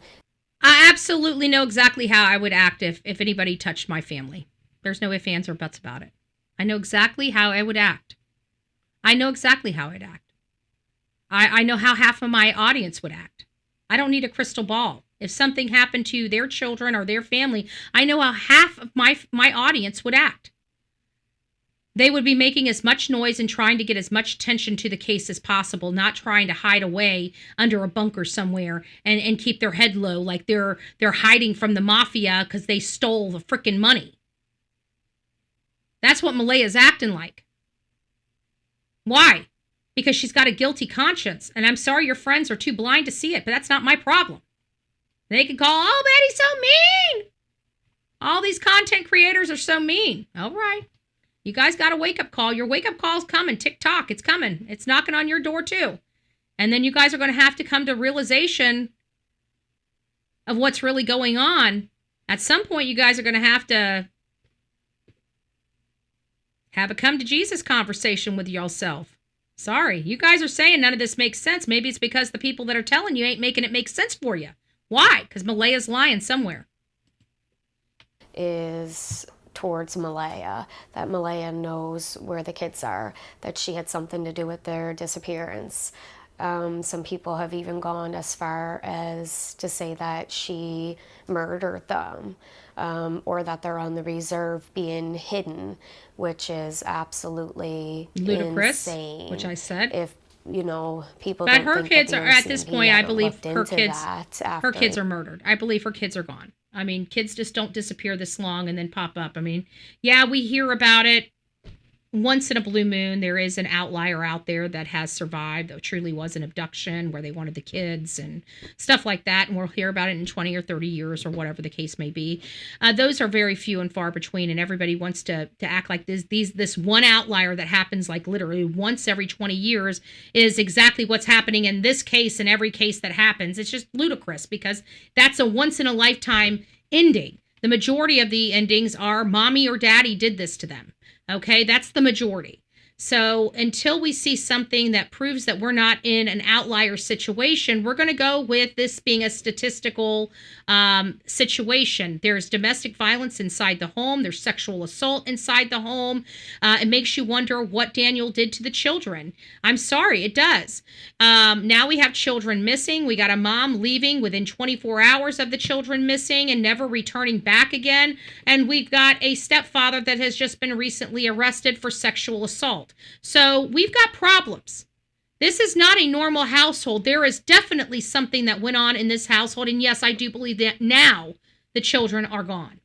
I absolutely know exactly how I would act if anybody touched my family. There's no ifs, ands, or buts about it. I know exactly how I would act. I know exactly how I'd act. I know how half of my audience would act. I don't need a crystal ball. If something happened to their children or their family, I know how half of my audience would act. They would be making as much noise and trying to get as much attention to the case as possible, not trying to hide away under a bunker somewhere and keep their head low like they're hiding from the mafia because they stole the frickin' money. That's what Malehya's acting like. Why? Because she's got a guilty conscience. And I'm sorry your friends are too blind to see it, but that's not my problem. They can call, oh, Betty's so mean. All these content creators are so mean. All right. You guys got a wake-up call. Your wake-up call's coming. TikTok, it's coming. It's knocking on your door, too. And then you guys are going to have to come to realization of what's really going on. At some point, you guys are going to have a come to Jesus conversation with yourself. Sorry, you guys are saying none of this makes sense. Maybe it's because the people that are telling you ain't making it make sense for you. Why? Because Malehya's lying somewhere. Is towards Malehya, that Malehya knows where the kids are, that she had something to do with their disappearance. Some people have even gone as far as to say that she murdered them, or that they're on the reserve being hidden, which is absolutely ludicrous, insane. which I said. If people but don't her think kids that are the at this OCD point, I haven't believe looked her into kids that her kids after are murdered. I believe her kids are gone. I mean, kids just don't disappear this long and then pop up. I mean, yeah, we hear about it once in a blue moon. There is an outlier out there that has survived. That truly was an abduction where they wanted the kids and stuff like that. And we'll hear about it in 20 or 30 years or whatever the case may be. Those are very few and far between. And everybody wants to act like this one outlier that happens like literally once every 20 years is exactly what's happening in this case and every case that happens. It's just ludicrous because that's a once in a lifetime ending. The majority of the endings are mommy or daddy did this to them. Okay, that's the majority. So until we see something that proves that we're not in an outlier situation, we're going to go with this being a statistical situation. There's domestic violence inside the home. There's sexual assault inside the home. It makes you wonder what Daniel did to the children. I'm sorry, it does. Now we have children missing. We got a mom leaving within 24 hours of the children missing and never returning back again. And we've got a stepfather that has just been recently arrested for sexual assault. So we've got problems. This is not a normal household. There is definitely something that went on in this household. And yes, I do believe that now the children are gone.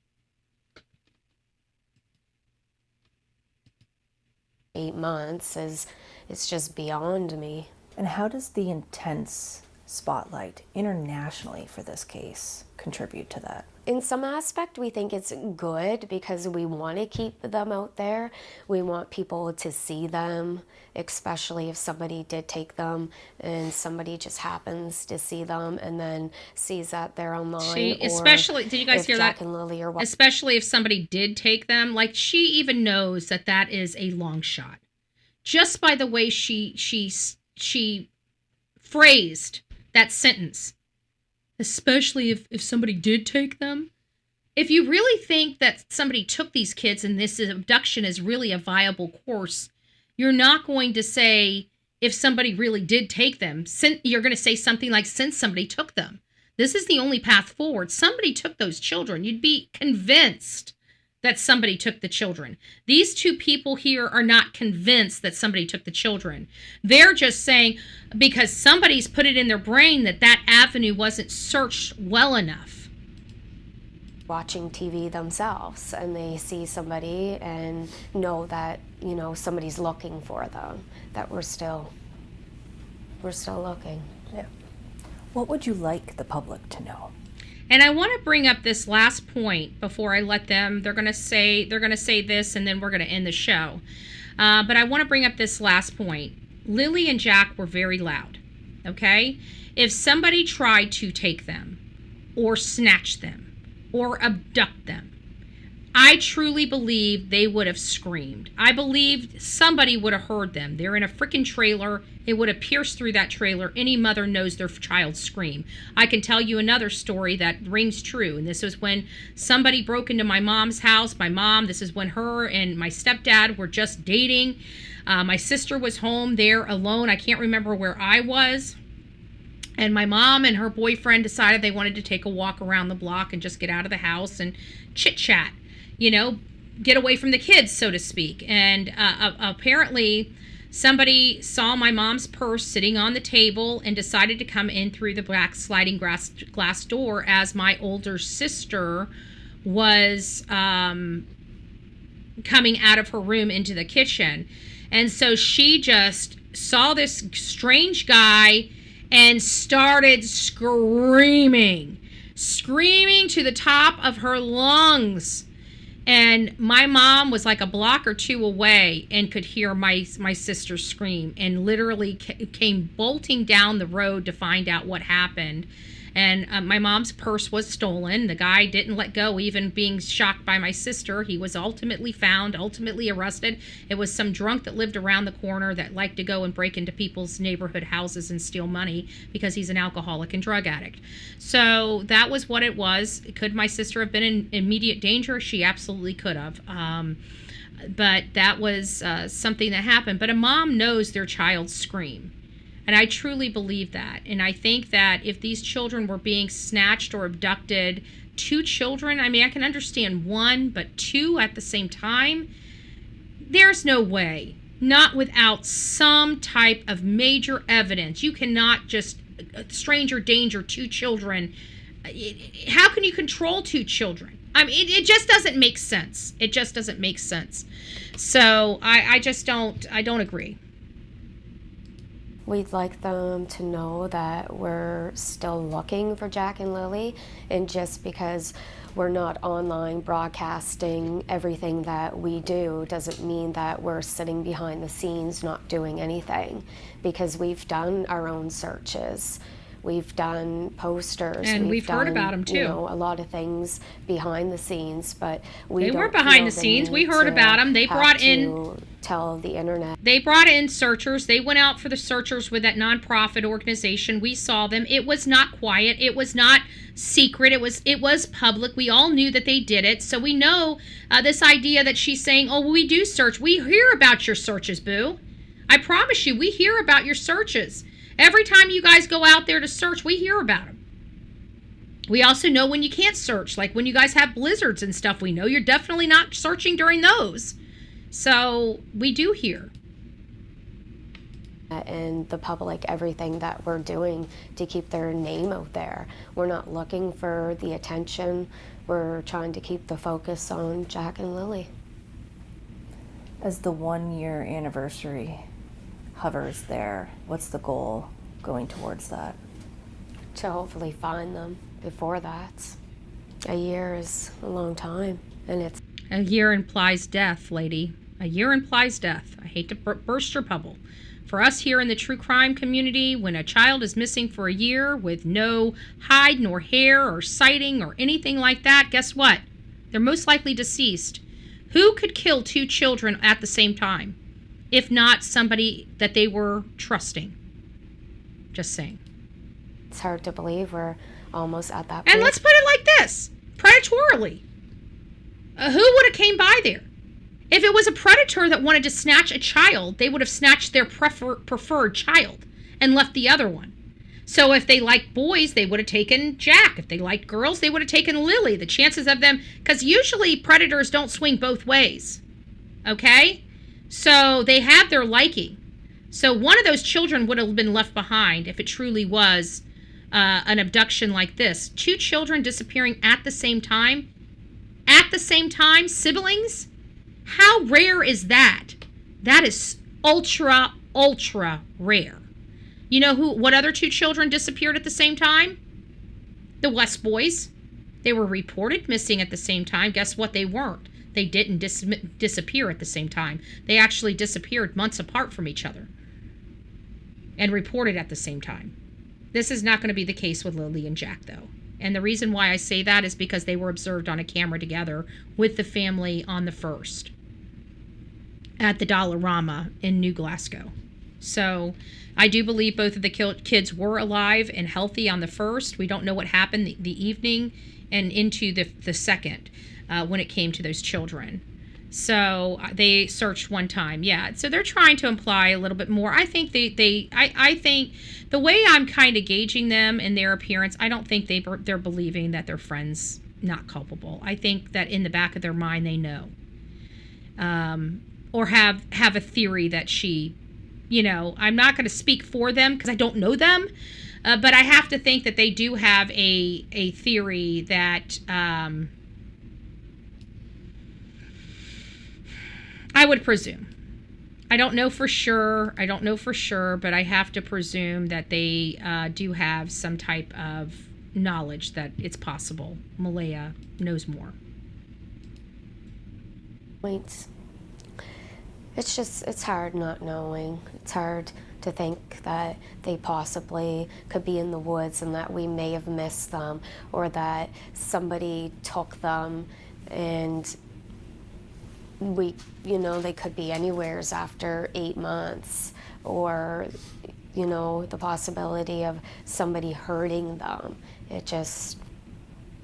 8 months it's just beyond me. And how does the intense spotlight internationally for this case contribute to that? In some aspect, we think it's good because we want to keep them out there. We want people to see them, especially if somebody did take them and somebody just happens to see them and then sees that they're online. Especially, did you guys hear Jack that? And Lily or what? Especially if somebody did take them, like she even knows that that is a long shot, just by the way she phrased that sentence. Especially if somebody did take them. If you really think that somebody took these kids and this abduction is really a viable course, you're not going to say if somebody really did take them. You're going to say something like, since somebody took them. This is the only path forward. Somebody took those children. You'd be convinced that somebody took the children. These two people here are not convinced that somebody took the children. They're just saying because somebody's put it in their brain that that avenue wasn't searched well enough. Watching TV themselves and they see somebody and know that, somebody's looking for them, that we're still looking. Yeah. What would you like the public to know? And I want to bring up this last point before I let them. They're going to say this, and then we're going to end the show. But I want to bring up this last point. Lilly and Jack were very loud. Okay, if somebody tried to take them, or snatch them, or abduct them, I truly believe they would have screamed. I believe somebody would have heard them. They're in a freaking trailer. It would have pierced through that trailer. Any mother knows their child scream. I can tell you another story that rings true. And this was when somebody broke into my mom's house. This is when her and my stepdad were just dating. My sister was home there alone. I can't remember where I was. And my mom and her boyfriend decided they wanted to take a walk around the block and just get out of the house and chit-chat. Get away from the kids, so to speak. And apparently somebody saw my mom's purse sitting on the table and decided to come in through the black sliding glass door as my older sister was coming out of her room into the kitchen. And so she just saw this strange guy and started screaming to the top of her lungs. And my mom was like a block or two away and could hear my sister scream, and literally came bolting down the road to find out what happened. And my mom's purse was stolen. The guy didn't let go, even being shocked by my sister. He was ultimately found, ultimately arrested. It was some drunk that lived around the corner that liked to go and break into people's neighborhood houses and steal money because he's an alcoholic and drug addict. So that was what it was. Could my sister have been in immediate danger? She absolutely could have. But that was something that happened. But a mom knows their child's scream. And I truly believe that. And I think that if these children were being snatched or abducted, 2 children, I mean, I can understand 1, but 2 at the same time, there's no way. Not without some type of major evidence. You cannot just stranger danger 2 children. How can you control 2 children? I mean, it just doesn't make sense. It just doesn't make sense. So I don't agree. We'd like them to know that we're still looking for Jack and Lily, and just because we're not online broadcasting everything that we do doesn't mean that we're sitting behind the scenes not doing anything, because we've done our own searches. We've done posters. And we've heard done, about them too. You know, a lot of things behind the scenes, but they weren't behind the scenes. We heard about them. They brought in tell the internet. They brought in searchers. They went out for the searchers with that nonprofit organization. We saw them. It was not quiet. It was not secret. It was public. We all knew that they did it. So we know this idea that she's saying, oh, we do search. We hear about your searches, boo. I promise you, we hear about your searches. Every time you guys go out there to search, we hear about them. We also know when you can't search, like when you guys have blizzards and stuff, we know you're definitely not searching during those. So we do hear. And the public, everything that we're doing to keep their name out there. We're not looking for the attention. We're trying to keep the focus on Jack and Lily. As the 1-year anniversary hovers there, what's the goal going towards that? To hopefully find them before that. A year is a long time, and it's... A year implies death, lady. A year implies death. I hate to burst your bubble. For us here in the true crime community, when a child is missing for a year with no hide nor hair or sighting or anything like that, guess what? They're most likely deceased. Who could kill 2 children at the same time? If not somebody that they were trusting. Just saying. It's hard to believe we're almost at that point. And let's put it like this. Predatorily. Who would have came by there? If it was a predator that wanted to snatch a child, they would have snatched their preferred child and left the other one. So if they liked boys, they would have taken Jack. If they liked girls, they would have taken Lily. The chances of them, because usually predators don't swing both ways. Okay? So they have their liking. So one of those children would have been left behind if it truly was an abduction like this. 2 children disappearing at the same time. At the same time, siblings. How rare is that? That is ultra, ultra rare. You know what other 2 children disappeared at the same time? The West boys. They were reported missing at the same time. Guess what? They weren't. They didn't disappear at the same time. They actually disappeared months apart from each other and reported at the same time. This is not going to be the case with Lily and Jack, though. And the reason why I say that is because they were observed on a camera together with the family on the 1st at the Dollarama in New Glasgow. So I do believe both of the kids were alive and healthy on the 1st. We don't know what happened the evening and into the 2nd. When it came to those children. So they searched one time. Yeah. So they're trying to imply a little bit more. I think I think the way I'm kind of gauging them and their appearance, I don't think they're believing that their friend's not culpable. I think that in the back of their mind, they know. Or have a theory that she, I'm not going to speak for them because I don't know them. But I have to think that they do have a theory that, I would presume. I don't know for sure, but I have to presume that they do have some type of knowledge that it's possible Malehya knows more. points. It's hard not knowing. It's hard to think that they possibly could be in the woods and that we may have missed them, or that somebody took them and they could be anywheres after 8 months, or, the possibility of somebody hurting them. It just,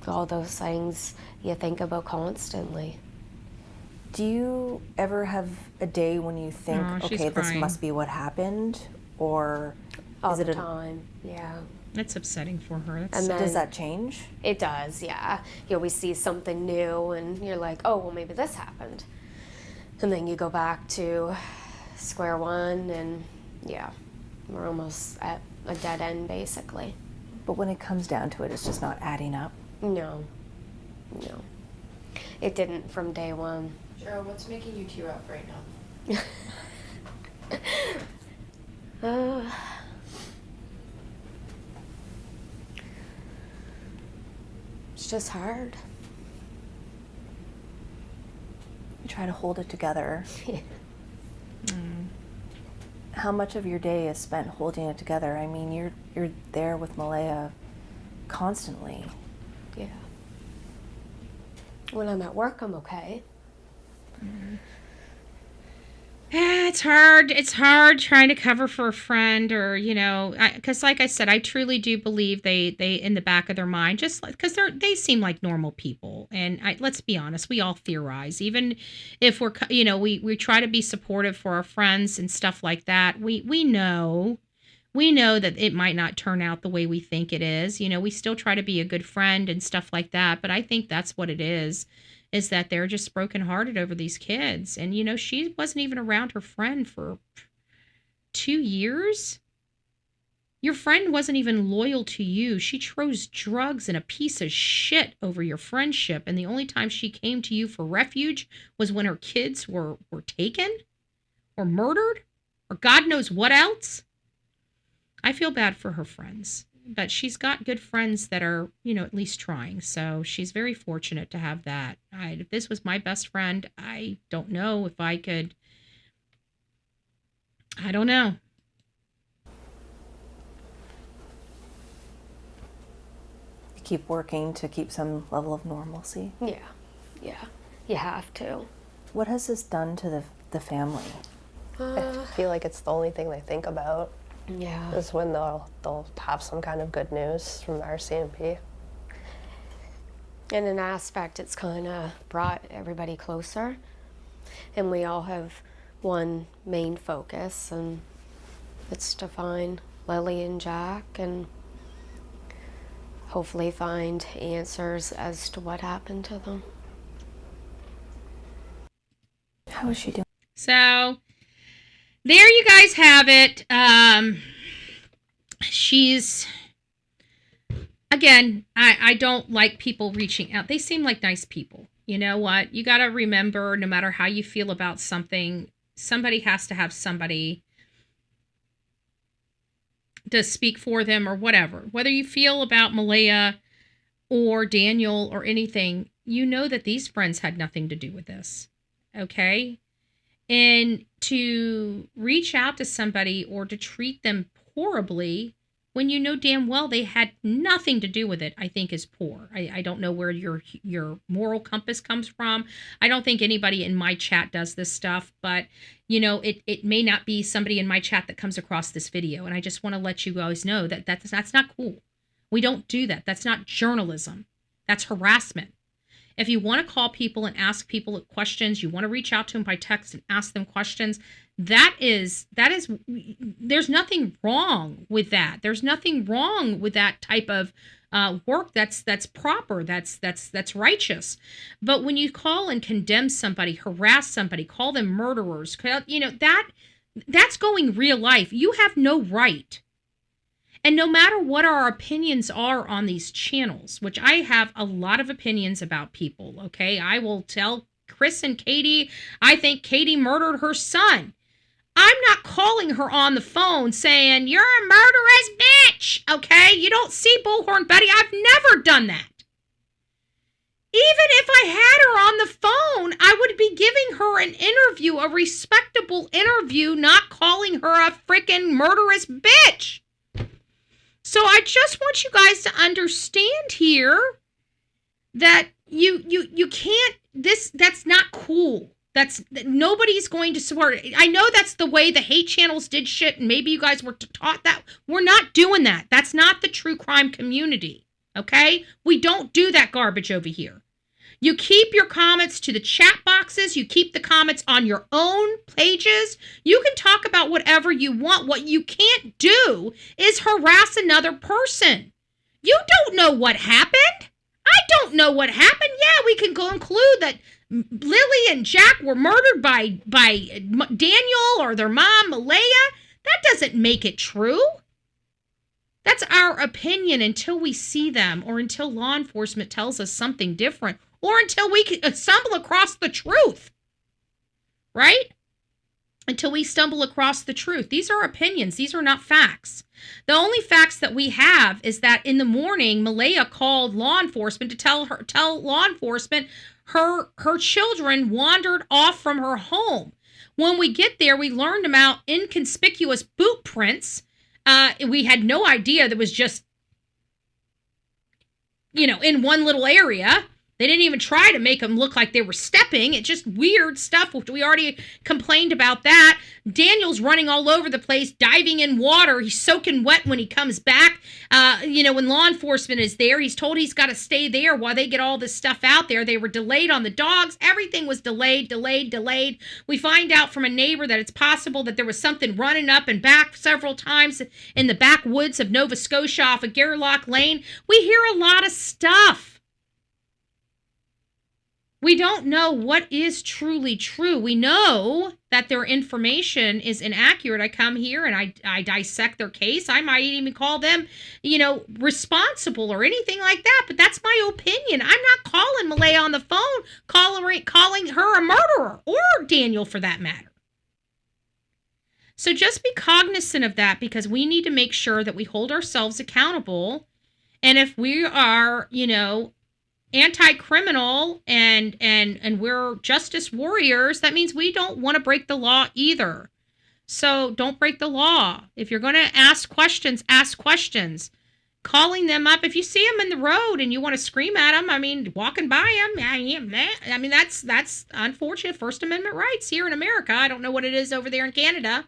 all those things you think about constantly. Do you ever have a day when you think, okay, this crying. must be what happened? Or All is it the time, yeah. That's upsetting for her. And then, does that change? It does, yeah. You always see something new and you're like, oh, well, maybe this happened. And then you go back to square one and, yeah, we're almost at a dead end, basically. But when it comes down to it, it's just not adding up? No. It didn't from day one. Cheryl, what's making you tear up right now? It's just hard. You try to hold it together. How much of your day is spent holding it together? I mean, you're there with Malehya constantly. Yeah. When I'm at work, I'm okay. It's hard. It's hard trying to cover for a friend, or because like I said, I truly do believe they in the back of their mind, just like, because they seem like normal people, and let's be honest, we all theorize, even if we're we try to be supportive for our friends and stuff like that. We know that it might not turn out the way we think it is. We still try to be a good friend and stuff like that, but I think that's what it is that they're just brokenhearted over these kids. And, she wasn't even around her friend for 2 years. Your friend wasn't even loyal to you. She chose drugs and a piece of shit over your friendship. And the only time she came to you for refuge was when her kids were taken or murdered or God knows what else. I feel bad for her friends. But she's got good friends that are, at least trying. So she's very fortunate to have that. If this was my best friend, I don't know if I could. I don't know. You keep working to keep some level of normalcy. Yeah. You have to. What has this done to the family? I feel like it's the only thing they think about. Yeah. Is when they'll have some kind of good news from the RCMP. In an aspect, it's kind of brought everybody closer, and we all have one main focus, and it's to find Lilly and Jack and hopefully find answers as to what happened to them. How is she doing? So there you guys have it. She's, again, I don't like people reaching out. They seem like nice people. You know what? You got to remember, no matter how you feel about something, somebody has to have somebody to speak for them or whatever. Whether you feel about Malehya or Daniel or anything, you know that these friends had nothing to do with this. Okay? And to reach out to somebody or to treat them horribly when you know damn well they had nothing to do with it, I think is poor. I don't know where your moral compass comes from. I don't think anybody in my chat does this stuff, but it may not be somebody in my chat that comes across this video. And I just want to let you guys know that that's not cool. We don't do that. That's not journalism. That's harassment. If you want to call people and ask people questions, you want to reach out to them by text and ask them questions, there's nothing wrong with that. There's nothing wrong with that type of work. That's proper. That's righteous. But when you call and condemn somebody, harass somebody, call them murderers, that's going real life. You have no right. And no matter what our opinions are on these channels, which I have a lot of opinions about people, okay? I will tell Chris and Katie, I think Katie murdered her son. I'm not calling her on the phone saying, you're a murderous bitch, okay? You don't see Bullhorn Betty. I've never done that. Even if I had her on the phone, I would be giving her an interview, a respectable interview, not calling her a freaking murderous bitch. So I just want you guys to understand here that you can't, that's not cool. Nobody's going to support it. I know that's the way the hate channels did shit, and maybe you guys were taught that. We're not doing that. That's not the true crime community, okay? We don't do that garbage over here. You keep your comments to the chat boxes. You keep the comments on your own pages. You can talk about whatever you want. What you can't do is harass another person. You don't know what happened. I don't know what happened. Yeah, we can conclude that Lily and Jack were murdered by Daniel or their mom, Malehya. That doesn't make it true. That's our opinion until we see them, or until law enforcement tells us something different, or until we can stumble across the truth, right? Until we stumble across the truth. These are opinions. These are not facts. The only facts that we have is that in the morning, Malehya called law enforcement to tell law enforcement her children wandered off from her home. When we get there, we learned about inconspicuous boot prints. We had no idea that was just, in one little area. They didn't even try to make them look like they were stepping. It's just weird stuff. We already complained about that. Daniel's running all over the place, diving in water. He's soaking wet when he comes back. When law enforcement is there, he's told he's got to stay there while they get all this stuff out there. They were delayed on the dogs. Everything was delayed. We find out from a neighbor that it's possible that there was something running up and back several times in the backwoods of Nova Scotia off of Gairloch Lane. We hear a lot of stuff. We don't know what is truly true. We know that their information is inaccurate. I come here and I dissect their case. I might even call them, responsible or anything like that. But that's my opinion. I'm not calling Malehya on the phone, calling her a murderer, or Daniel for that matter. So just be cognizant of that, because we need to make sure that we hold ourselves accountable. And if we are, anti-criminal and we're justice warriors, that means we don't want to break the law either. So don't break the law. If you're going to ask questions, ask questions. Calling them up, if you see them in the road and you want to scream at them, walking by them, that's unfortunate. First Amendment rights here in America. I don't know what it is over there in Canada.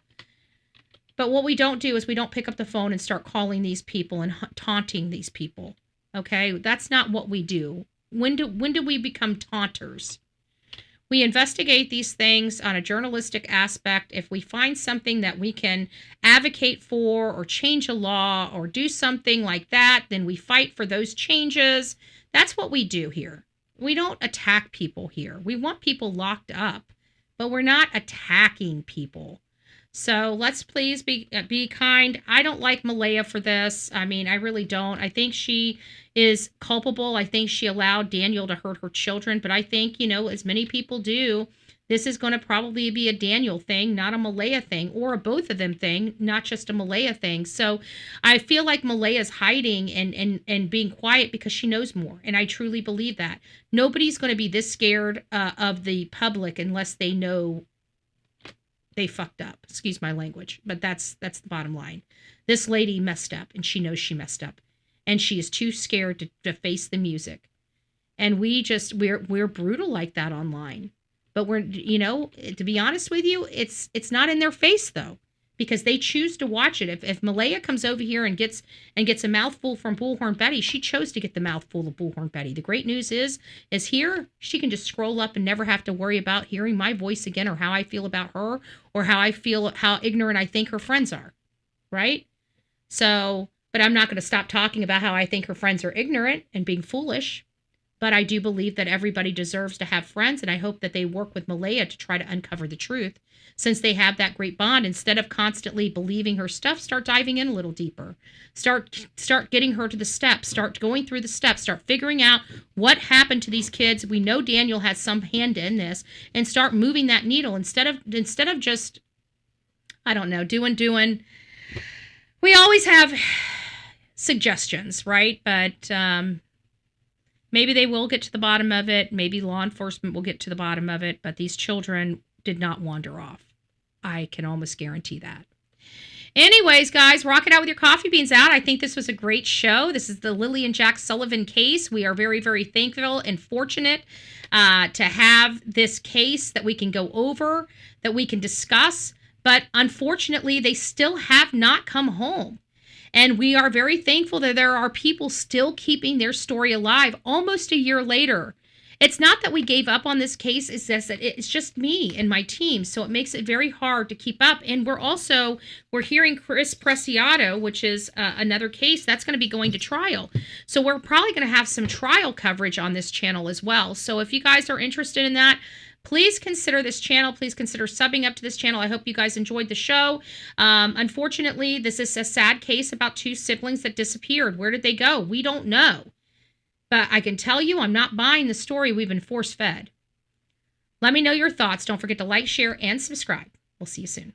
But what we don't do is we don't pick up the phone and start calling these people and taunting these people. Okay? That's not what we do. When do we become taunters? We investigate these things on a journalistic aspect. If we find something that we can advocate for, or change a law, or do something like that, then we fight for those changes. That's what we do here. We don't attack people here. We want people locked up, but we're not attacking people. So let's please be kind. I don't like Malehya for this. I really don't. I think she is culpable. I think she allowed Daniel to hurt her children. But I think, as many people do, this is going to probably be a Daniel thing, not a Malehya thing, or a both of them thing, not just a Malehya thing. So I feel like Malehya's hiding and being quiet because she knows more. And I truly believe that. Nobody's going to be this scared of the public unless they know they fucked up. Excuse my language, but that's the bottom line. This lady messed up, and she knows she messed up, and she is too scared to face the music. And we're brutal like that online. But we're, to be honest with you, it's not in their face though, because they choose to watch it. If Malehya comes over here and gets a mouthful from Bullhorn Betty, she chose to get the mouthful of Bullhorn Betty. The great news is here she can just scroll up and never have to worry about hearing my voice again, or how I feel about her, or how ignorant I think her friends are, right? So, but I'm not going to stop talking about how I think her friends are ignorant and being foolish. But I do believe that everybody deserves to have friends, and I hope that they work with Malehya to try to uncover the truth. Since they have that great bond, instead of constantly believing her stuff, start diving in a little deeper. Start getting her to the steps. Start going through the steps. Start figuring out what happened to these kids. We know Daniel has some hand in this, and start moving that needle instead of just, I don't know, doing. We always have suggestions, right? But Maybe they will get to the bottom of it. Maybe law enforcement will get to the bottom of it. But these children did not wander off. I can almost guarantee that. Anyways, guys, rock it out with your coffee beans out. I think this was a great show. This is the Lilly and Jack Sullivan case. We are very, very thankful and fortunate to have this case that we can go over, that we can discuss. But unfortunately, they still have not come home. And we are very thankful that there are people still keeping their story alive almost a year later. It's not that we gave up on this case, it's just that it's just me and my team. So it makes it very hard to keep up. And we're hearing Chris Preciado, which is another case that's going to be going to trial. So we're probably going to have some trial coverage on this channel as well. So if you guys are interested in that, please consider this channel. Please consider subbing up to this channel. I hope you guys enjoyed the show. Unfortunately, this is a sad case about two siblings that disappeared. Where did they go? We don't know. But I can tell you I'm not buying the story we've been force-fed. Let me know your thoughts. Don't forget to like, share, and subscribe. We'll see you soon.